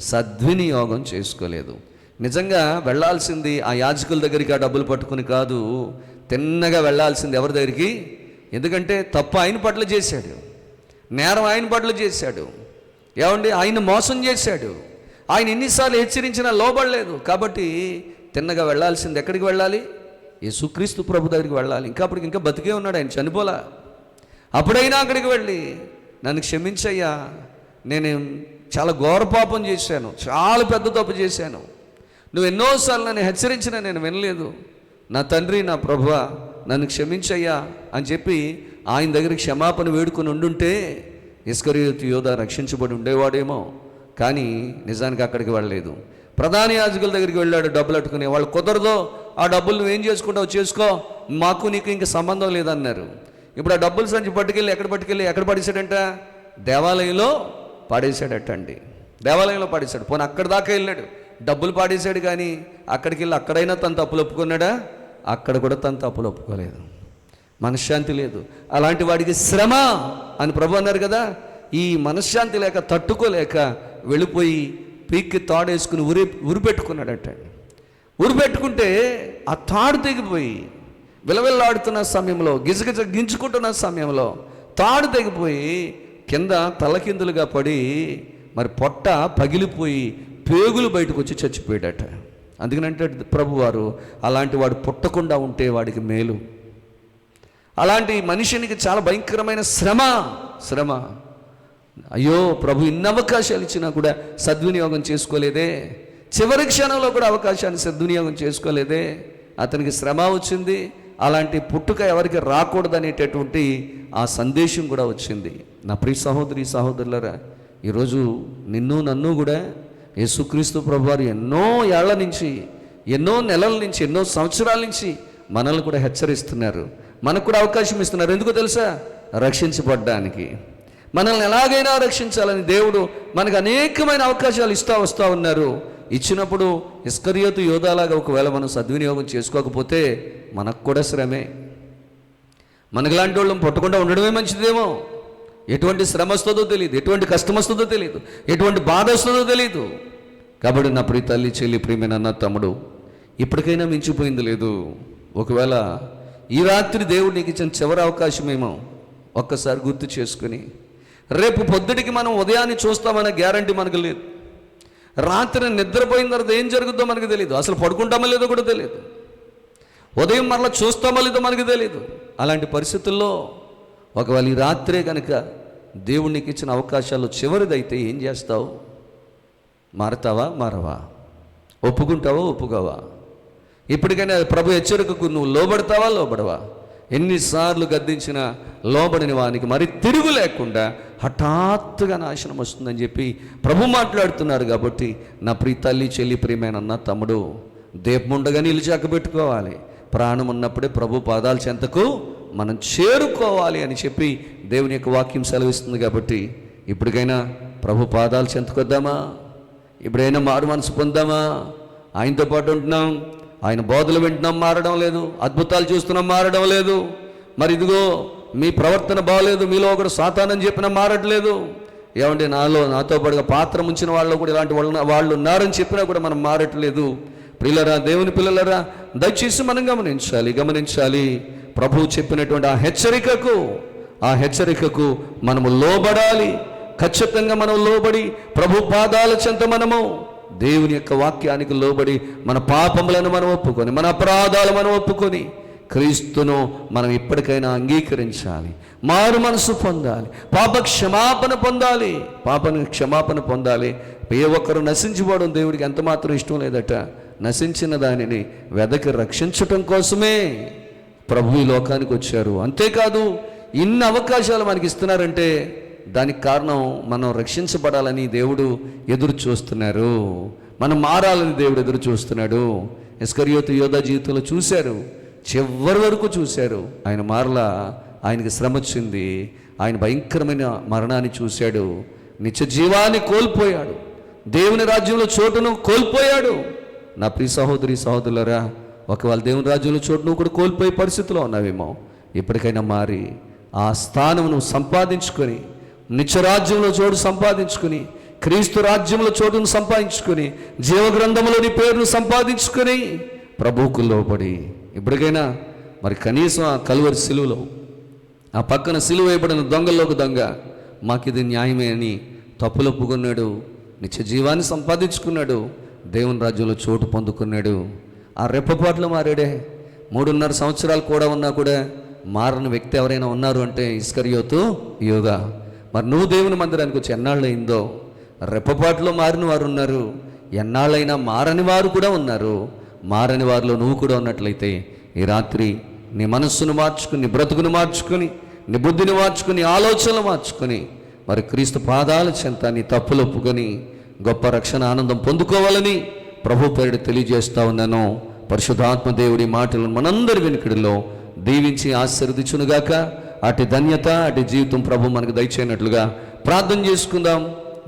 సద్వినియోగం చేసుకోలేదు. నిజంగా వెళ్ళాల్సింది ఆ యాజకుల దగ్గరికి ఆ డబ్బులు పట్టుకుని కాదు, తిన్నగా వెళ్ళాల్సింది ఎవరి దగ్గరికి? ఎందుకంటే తప్పు ఆయన పట్ల చేశాడు, నేరం ఆయన పట్ల చేశాడు. ఏమండి, ఆయన మోసం చేశాడు. ఆయన ఎన్నిసార్లు హెచ్చరించినా లోబడలేదు. కాబట్టి తిన్నగా వెళ్ళాల్సింది ఎక్కడికి వెళ్ళాలి? యేసుక్రీస్తు ప్రభు దగ్గరికి వెళ్ళాలి. ఇంకా బతికే ఉన్నాడు, ఆయన చనిపోలా. అప్పుడైనా అక్కడికి వెళ్ళి, నన్ను క్షమించయ్యా, నేను చాలా ఘోర పాపం చేశాను, చాలా పెద్ద తప్పు చేశాను, నువ్వు ఎన్నోసార్లు నన్ను హెచ్చరించినా నేను వినలేదు, నా తండ్రి, నా ప్రభువా, నన్ను క్షమించయ్యా అని చెప్పి ఆయన దగ్గర క్షమాపణ వేడుకొని ఉండుంటే ఇస్కరియోతు యోధ రక్షించబడి ఉండేవాడేమో. కానీ నిజానికి అక్కడికి వెళ్ళలేదు. ప్రధాన యాజకుల దగ్గరికి వెళ్ళాడు డబ్బులు అట్టుకుని. వాళ్ళు కుదరదో, ఆ డబ్బులు నువ్వేం చేసుకుంటావు చేసుకో, మాకు నీకు ఇంక సంబంధం లేదన్నారు. ఇప్పుడు ఆ డబ్బులు సంచి పట్టుకెళ్ళి ఎక్కడ పడేశాడంట? దేవాలయంలో పాడేశాడటండి. దేవాలయంలో పాడేశాడు. పోనీ అక్కడి దాకా వెళ్ళాడు, డబ్బులు పాడేశాడు. కానీ అక్కడికి వెళ్ళి అక్కడైనా తన తప్పులు ఒప్పుకున్నాడా? అక్కడ కూడా తన తప్పులు ఒప్పుకోలేదు. మనశ్శాంతి లేదు. అలాంటి వాడికి శ్రమ అని ప్రభు అన్నారు కదా. ఈ మనశ్శాంతి లేక తట్టుకోలేక వెళ్ళిపోయి పీక్కి తాడేసుకుని ఉరిపెట్టుకున్నాడట. ఉరిపెట్టుకుంటే ఆ తాడు తెగిపోయి విలవిల్లాడుతున్న సమయంలో, గింజుకుంటున్న సమయంలో తాడు తెగిపోయి కింద తలకిందులుగా పడి మరి పొట్ట పగిలిపోయి పేగులు బయటకు వచ్చి చచ్చిపోయాడట. అందుకనంటే ప్రభువారు, అలాంటి వాడు పుట్టకుండా ఉంటే వాడికి మేలు. అలాంటి మనిషినికి చాలా భయంకరమైన శ్రమ. అయ్యో ప్రభు, ఇన్ని అవకాశాలు ఇచ్చినా కూడా సద్వినియోగం చేసుకోలేదే, చివరి క్షణంలో కూడా అవకాశాన్ని సద్వినియోగం చేసుకోలేదే, అతనికి శ్రమ వచ్చింది. అలాంటి పుట్టుక ఎవరికి రాకూడదనేటటువంటి ఆ సందేశం కూడా వచ్చింది. నా ప్రియ సహోదరి సహోదరులరా, ఈరోజు నిన్ను నన్ను కూడా యేసుక్రీస్తు ప్రభువారు ఎన్నో ఏళ్ల నుంచి, ఎన్నో నెలల నుంచి, ఎన్నో సంవత్సరాల నుంచి మనల్ని కూడా హెచ్చరిస్తున్నారు, మనకు కూడా అవకాశం ఇస్తున్నారు. ఎందుకో తెలుసా? రక్షించబడ్డానికి. మనల్ని ఎలాగైనా రక్షించాలని దేవుడు మనకు అనేకమైన అవకాశాలు వస్తూ ఉన్నారు. ఇచ్చినప్పుడు ఇస్కరియోతు యోధాలాగా ఒకవేళ మనం సద్వినియోగం చేసుకోకపోతే మనకు కూడా శ్రమే. మనకులాంటి వాళ్ళం పుట్టకుండా ఉండడమే మంచిదేమో. ఎటువంటి శ్రమ వస్తుందో తెలియదు, ఎటువంటి కష్టం వస్తుందో తెలియదు, ఎటువంటి బాధ వస్తుందో తెలియదు. కాబట్టి నా ప్రియ తల్లి, చెల్లి, ప్రియమైన అన్న, తమ్ముడు, ఇప్పటికైనా మించిపోయింది లేదు. ఒకవేళ ఈ రాత్రి దేవుడు నీకు ఇచ్చిన చివరి అవకాశమేమో ఒక్కసారి గుర్తు చేసుకుని, రేపు పొద్దుటికి మనం ఉదయాన్ని చూస్తామనే గ్యారంటీ మనకు లేదు. రాత్రి నిద్రపోయిన తర్వాత ఏం జరుగుతుందో మనకు తెలియదు, అసలు పడుకుంటామో లేదో కూడా తెలియదు, ఉదయం మరలా చూస్తామో లేదో మనకు తెలియదు. అలాంటి పరిస్థితుల్లో ఒకవేళ ఈ రాత్రే కనుక దేవుడు నీకు ఇచ్చిన అవకాశాలు చివరిదైతే ఏం చేస్తావు? మారతావా? మారవా? ఒప్పుకుంటావా? ఒప్పుకోవా? ఇప్పటికైనా ప్రభు హెచ్చరికకు నువ్వు లోబడతావా? లోబడవా? ఎన్నిసార్లు గద్దించినా లోబడిన వానికి మరి తిరుగు లేకుండా హఠాత్తుగా నాశనం వస్తుందని చెప్పి ప్రభు మాట్లాడుతున్నారు. కాబట్టి నా ప్రియ తల్లి, చెల్లి, ప్రియమైన అన్న, తమ్ముడు, దీపముండగా నిలిచాక పెట్టుకోవాలి. ప్రాణం ఉన్నప్పుడే ప్రభు పాదాల చెంతకు మనం చేరుకోవాలి అని చెప్పి దేవుని యొక్క వాక్యం సెలవిస్తుంది. కాబట్టి ఇప్పటికైనా ప్రభు పాదాల చెంతకొద్దామా? ఇప్పుడైనా మారు మనసు పొందామా? ఆయనతో పాటు ఉంటున్నాం, ఆయన బోధలు వింటున్నాం, మారడం లేదు. అద్భుతాలు చూస్తున్నాం, మారడం లేదు. మరి ఇదిగో మీ ప్రవర్తన బాగలేదు, మీలో ఒకడు సాతానని చెప్పినా మారట్లేదు. ఏమంటే నాతో పాటుగా పాత్ర ముంచిన వాళ్ళు కూడా ఇలాంటి వాళ్ళు ఉన్నారని చెప్పినా కూడా మనం మారట్లేదు. ప్రియులరా, దేవుని పిల్లలరా, దయచేసి మనం గమనించాలి. ప్రభువు చెప్పినటువంటి ఆ హెచ్చరికకు మనము లోబడాలి. ఖచ్చితంగా మనం లోబడి ప్రభు పాదాల చెంత మనము దేవుని యొక్క వాక్యానికి లోబడి మన పాపములను మనం ఒప్పుకొని, మన అపరాధాలు మనం ఒప్పుకొని క్రీస్తును మనం ఇప్పటికైనా అంగీకరించాలి. మారు మనసు పొందాలి, పాప క్షమాపణ పొందాలి. ఏ ఒక్కరు నశించిపోవడం దేవుడికి ఎంతమాత్రం ఇష్టం లేదట. నశించిన దానిని వెదకి రక్షించటం కోసమే ప్రభు ఈ లోకానికి వచ్చారు. అంతేకాదు, ఇన్ని అవకాశాలు మనకి ఇస్తున్నారంటే దానికి కారణం మనం రక్షించబడాలని దేవుడు ఎదురు చూస్తున్నారు, మనం మారాలని దేవుడు ఎదురు చూస్తున్నాడు. ఇస్కరియోతు యోధా జీవితంలో చూశారు, చివరి వరకు చూశారు. ఆయన మారలా, ఆయనకి శ్రమ వచ్చింది, ఆయన భయంకరమైన మరణాన్ని చూశాడు, నిత్య జీవాన్ని కోల్పోయాడు, దేవుని రాజ్యంలో చోటును కోల్పోయాడు. నా ప్రియ సహోదరి సహోదరులరా, ఒకవేళ దేవుని రాజ్యంలో చోటు నువ్వు కూడా కోల్పోయే పరిస్థితిలో ఉన్నావేమో, ఇప్పటికైనా మారి ఆ స్థానం నువ్వు సంపాదించుకొని, నిత్యరాజ్యంలో చోటు సంపాదించుకొని, క్రీస్తు రాజ్యంలో చోటును సంపాదించుకొని, జీవగ్రంథంలో నీ పేరును సంపాదించుకొని ప్రభువుకు లోబడి ఇప్పటికైనా మరి కనీసం ఆ కలువరి సిలువలో ఆ పక్కన సిలువ వేయబడిన దొంగల్లోకి దొంగ మాకిది న్యాయమే అని తప్పులొప్పుకున్నాడు, నిత్య జీవాన్ని సంపాదించుకున్నాడు, దేవుని రాజ్యంలో చోటు పొందుకున్నాడు. ఆ రెప్పపాట్లు మారాడే. 3.5 సంవత్సరాలు కూడా ఉన్నా కూడా మారని వ్యక్తి ఎవరైనా ఉన్నారు అంటే ఇస్కరియోతు యూదా. మరి నువ్వు దేవుని మందిరానికి వచ్చి ఎన్నాళ్ళయిందో? రెప్పపాట్లో మారిన వారు ఉన్నారు, ఎన్నాళ్ళైనా మారని వారు కూడా ఉన్నారు. మారని వారిలో నువ్వు కూడా ఉన్నట్లయితే ఈ రాత్రి నీ మనస్సును మార్చుకుని, నీ బ్రతుకును మార్చుకొని, నీ బుద్ధిని మార్చుకుని, ఆలోచనలు మార్చుకొని మరి క్రీస్తు పాదాల చెంత నీ తప్పులు ఒప్పుకొని గొప్ప రక్షణ ఆనందం పొందుకోవాలని ప్రభు పేరుడు తెలియజేస్తా ఉన్నాను. పరిశుద్ధాత్మ దేవుడి మాటలను మనందరి వెనుకడిలో దీవించి ఆశీర్వదించునుగాక. అటు ధన్యత, అటు జీవితం ప్రభు మనకు దయచేయనట్లుగా ప్రార్థన చేసుకుందాం.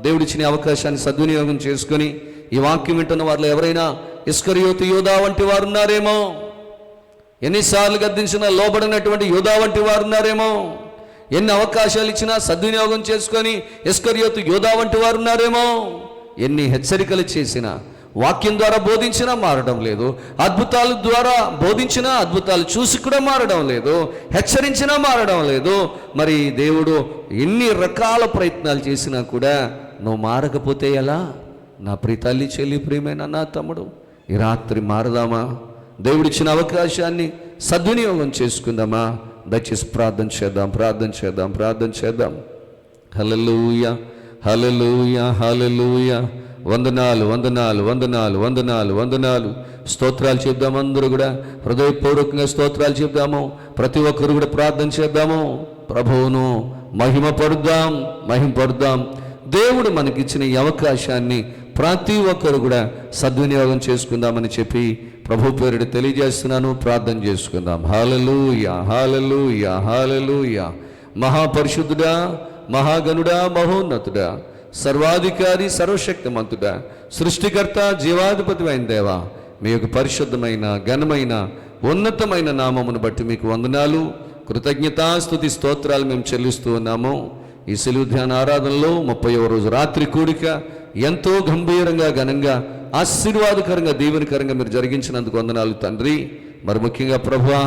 దేవుడిచ్చిన అవకాశాన్ని సద్వినియోగం చేసుకొని ఈ వాక్యం వింటున్న వారిలో ఎవరైనా ఇస్కరియోతు యూదా వంటి వారు ఉన్నారేమో, ఎన్నిసార్లు గద్దించినా లోబడినటువంటి యూదా వంటి వారు ఉన్నారేమో, ఎన్ని అవకాశాలు ఇచ్చినా సద్వినియోగం చేసుకొని ఇస్కరియోతు యూదా వంటి వారు ఉన్నారేమో, ఎన్ని హెచ్చరికలు చేసినా, వాక్యం ద్వారా బోధించినా మారడం లేదు, అద్భుతాల ద్వారా బోధించినా అద్భుతాలు చూసి కూడా మారడం లేదు, హెచ్చరించినా మారడం లేదు. మరి దేవుడు ఎన్ని రకాల ప్రయత్నాలు చేసినా కూడా నువ్వు మారకపోతే ఎలా? నా ప్రియ తల్లి, చెల్లి, ప్రియమైన నా తమ్ముడు, ఈ రాత్రి మారదామా? దేవుడిచ్చిన అవకాశాన్ని సద్వినియోగం చేసుకుందామా? దయచేసి ప్రార్థన చేద్దాం. హల్లెలూయా, హల్లెలూయా, హల్లెలూయా. వందనాలు. స్తోత్రాలు చెప్దాము. అందరూ కూడా హృదయపూర్వకంగా స్తోత్రాలు చెప్దాము. ప్రతి ఒక్కరు కూడా ప్రార్థన చేద్దాము. ప్రభువును మహిమపరుద్దాం. దేవుడు మనకిచ్చిన ఈ అవకాశాన్ని ప్రతి ఒక్కరు కూడా సద్వినియోగం చేసుకుందామని చెప్పి ప్రభు పేరుడు తెలియజేస్తున్నాను. ప్రార్థన చేసుకుందాం. హల్లెలూయా, హల్లెలూయా, హల్లెలూయా. మహాపరిశుద్ధుడా, మహాగణుడా, మహోన్నతుడా, సర్వాధికారి, సర్వశక్తిమంతుడా, సృష్టికర్త, జీవాధిపతి అయిన దేవా, మీ యొక్క పరిశుద్ధమైన, ఘనమైన, ఉన్నతమైన నామమును బట్టి మీకు వందనాలు, కృతజ్ఞతాస్తుతి, స్తోత్రాలు మేము చెల్లిస్తూ ఉన్నాము. ఈ సిలువ ధ్యాన ఆరాధనలో 30వ రోజు రాత్రి కూడిక ఎంతో గంభీరంగా, ఘనంగా, ఆశీర్వాదకరంగా, దీవెనకరంగా మీరు జరిగించినందుకు వందనాలు తండ్రి. మరి ముఖ్యంగా ప్రభువా,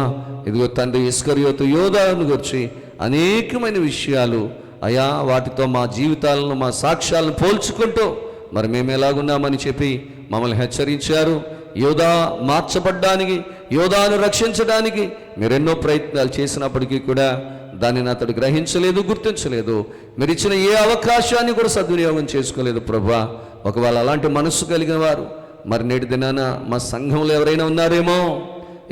ఇదిగో తండ్రి, ఇస్కరియోతు యోధాను గురించి అనేకమైన విషయాలు అయా, వాటితో మా జీవితాలను, మా సాక్ష్యాలను పోల్చుకుంటూ మరి మేము ఎలాగున్నామని చెప్పి మమ్మల్ని హెచ్చరించారు. యోధా మార్చబడ్డానికి, యోధాను రక్షించడానికి మీరెన్నో ప్రయత్నాలు చేసినప్పటికీ కూడా దానిని అతడు గ్రహించలేదు, గుర్తించలేదు. మీరు ఇచ్చిన ఏ అవకాశాన్ని కూడా సద్వినియోగం చేసుకోలేదు ప్రభువా. ఒకవేళ అలాంటి మనస్సు కలిగిన వారు మరి నేటి దినాన మా సంఘంలో ఎవరైనా ఉన్నారేమో,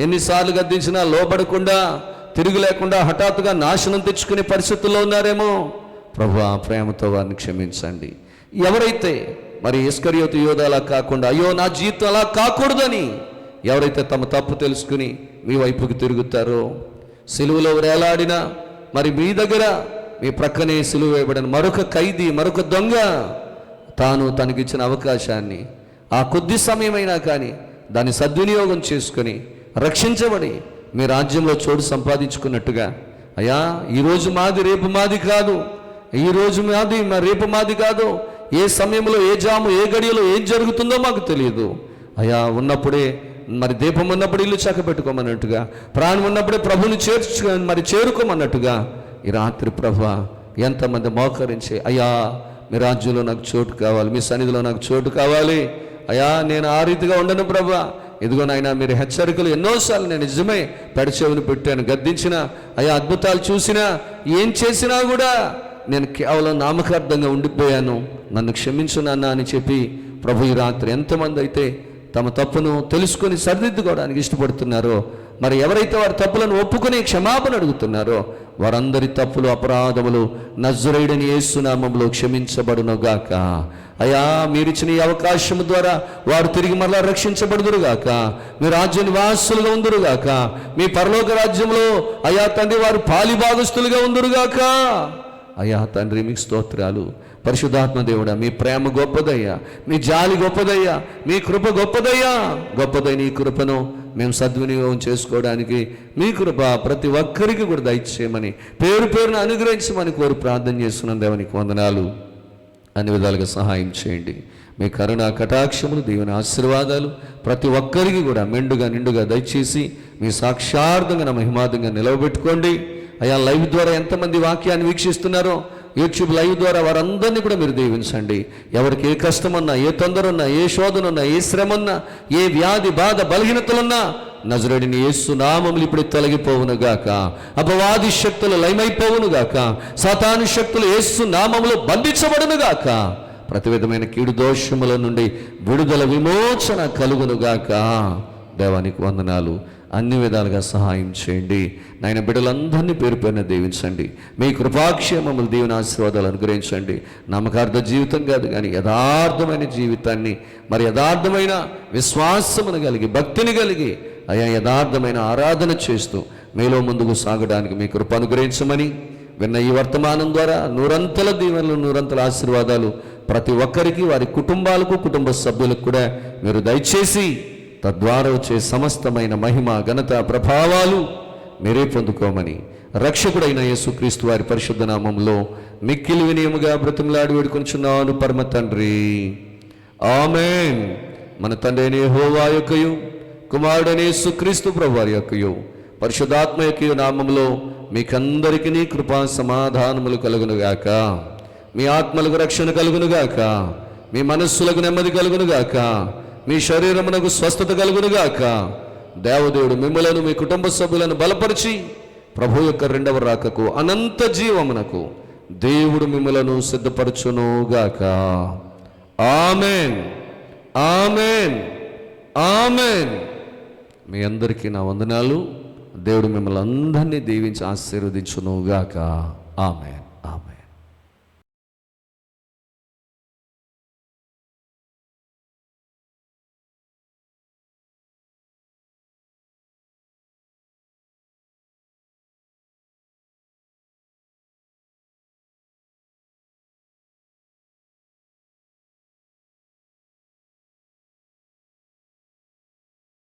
ఎన్నిసార్లు గద్దించినా లోబడకుండా, తిరుగు లేకుండా హఠాత్తుగా నాశనం తెచ్చుకునే పరిస్థితుల్లో ఉన్నారేమో ప్రభువా, ప్రేమతో వారిని క్షమించండి. ఎవరైతే మరి ఇస్కరియోతు యోధ అలా కాకుండా, అయ్యో నా జీవితం అలా కాకూడదని ఎవరైతే తమ తప్పు తెలుసుకుని మీ వైపుకి తిరుగుతారో, సిలువలో వేలాడిన మరి మీ దగ్గర మీ ప్రక్కనే సిలువ వేయబడిన మరొక ఖైదీ, మరొక దొంగ తాను తనకిచ్చిన అవకాశాన్ని ఆ కొద్ది సమయమైనా కానీ దాన్ని సద్వినియోగం చేసుకొని రక్షించబడి మీ రాజ్యంలో చోటు సంపాదించుకున్నట్టుగా, అయ్యా ఈరోజు మాది రేపు మాది కాదు, ఈరోజు మాది రేపు మాది కాదు, ఏ సమయంలో, ఏ జాము, ఏ గడియలో ఏం జరుగుతుందో మాకు తెలియదు. అయ్యా ఉన్నప్పుడే మరి దీపం ఉన్నప్పుడు ఇల్లు చక్కబెట్టుకోమన్నట్టుగా, ప్రాణం ఉన్నప్పుడే ప్రభుని చేరుకోమన్నట్టుగా ఈ రాత్రి ప్రభువా ఎంతమంది మోకరించి, అయ్యా మీ రాజ్యంలో నాకు చోటు కావాలి, మీ సన్నిధిలో నాకు చోటు కావాలి, అయ్యా నేను ఆ రీతిగా ఉండను ప్రభువా, ఇదిగో నాయనా మీరు హెచ్చరికలు ఎన్నోసార్లు నేను నిజమే పెడచెవిని పెట్టాను, గద్దించిన, అయ్యా అద్భుతాలు చూసినా, ఏం చేసినా కూడా నేను కేవలం నామకార్థంగా ఉండిపోయాను, నన్ను క్షమించు నాన్న అని చెప్పి ప్రభు ఈ రాత్రి ఎంతమంది అయితే తమ తప్పును తెలుసుకొని సరిదిద్దుకోవడానికి ఇష్టపడుతున్నారో, మరి ఎవరైతే వారి తప్పులను ఒప్పుకొని క్షమాపణ అడుగుతున్నారో వారందరి తప్పులు, అపరాధములు నజరేయుడైన యేసు నామములో క్షమించబడునుగాక. అయ్యా మీరిచ్చిన ఈ అవకాశం ద్వారా వారు తిరిగి మరలా రక్షించబడుదురుగాక, మీ రాజ్య నివాసులుగా ఉందురుగాక, మీ పరలోక రాజ్యంలో అయ్యా తండ్రి వారు పాలిభాగస్తులుగా ఉందురుగాక. అయ్యా తండ్రి మీకు స్తోత్రాలు. పరిశుద్ధాత్మ దేవుడా, మీ ప్రేమ గొప్పదయ్యా, మీ జాలి గొప్పదయ్యా, మీ కృప గొప్పదయ్యా. గొప్పదైన ఈ కృపను మేము సద్వినియోగం చేసుకోవడానికి మీ కృప ప్రతి ఒక్కరికి కూడా దయచేయమని పేరు పేరును అనుగ్రహించమని కోరి ప్రార్థన చేస్తున్నాం. దేవానికి వందనాలు. అన్ని విధాలుగా సహాయం చేయండి. మీ కరుణ కటాక్షములు, దీవెన ఆశీర్వాదాలు ప్రతి ఒక్కరికి కూడా మెండుగా నిండుగా దయచేసి మీ సాక్షార్థంగా మహిమార్థంగా నిలవబెట్టుకోండి. అయ్యా, లైవ్ ద్వారా ఎంతమంది వాక్యాన్ని వీక్షిస్తున్నారో యూట్యూబ్ లైవ్ ద్వారా వారందరినీ కూడా మీరు దీవించండి. ఎవరికి ఏ కష్టమన్నా, ఏ తొందర ఉన్నా, ఏ శోధనున్నా, ఏ శ్రమన్నా, ఏ వ్యాధి బాధ బలహీనతలున్నా నజరేయుడైన యేసు నామములు ఇప్పుడు తొలగిపోవునుగాక. అపవాది శక్తులు లయమైపోవునుగాక. సాతాను శక్తులు యేసు నామములు బంధించబడునుగాక. ప్రతి విధమైన కీడు దోషముల నుండి విడుదల విమోచన కలుగునుగాక. దేవానికి వందనాలు. అన్ని విధాలుగా సహాయం చేయండి నాయన. బిడ్డలందరినీ పేరు పేరున దీవించండి. మీ కృపాక్షేమములు, దీవెన ఆశీర్వాదాలు అనుగ్రహించండి. నమ్మకార్థ జీవితం కాదు కానీ యథార్థమైన జీవితాన్ని, మరి యథార్థమైన విశ్వాసమును కలిగి, భక్తిని కలిగి, అయా యథార్థమైన ఆరాధన చేస్తూ మీలో ముందుకు సాగడానికి మీ కృప అనుగ్రహించమని విన్న ఈ వర్తమానం ద్వారా నూరంతల దీవెనలు, నూరంతల ఆశీర్వాదాలు ప్రతి ఒక్కరికి, వారి కుటుంబాలకు, కుటుంబ సభ్యులకు కూడా మీరు దయచేసి తద్వారా వచ్చే సమస్తమైన మహిమ, ఘనత, ప్రభావాలు మీరే పొందుకోమని రక్షకుడైన యేసుక్రీస్తు వారి పరిశుద్ధ నామములో మిక్కిలి వినయముగా బ్రతిమలాడి వేడుకొనుచున్నాను పరమ తండ్రి. ఆమేన్. మన తండ్రి అయిన యెహోవా యొక్కయు, కుమారుడైన యేసుక్రీస్తు ప్రభువారి యొక్కయు, పరిశుద్ధాత్మ యొక్కయు నామములో మీకందరికీ కృపా సమాధానములు కలుగునుగాక. మీ ఆత్మలకు రక్షణ కలుగునుగాక. మీ మనస్సులకు నెమ్మది కలుగునుగాక. మీ శరీరమునకు స్వస్థత కలుగునుగాక. దేవదేవుడు మిమ్మలను, మీ కుటుంబ సభ్యులను బలపరిచి ప్రభు యొక్క రెండవ రాకకు, అనంత జీవమునకు దేవుడు మిమ్మలను సిద్ధపరచునుగాక. ఆమేన్, ఆమేన్, ఆమేన్. మీ అందరికీ నా వందనాలు. దేవుడు మిమ్మల్ని అందరినీ దీవించి ఆశీర్వదించునుగాక. ఆమేన్.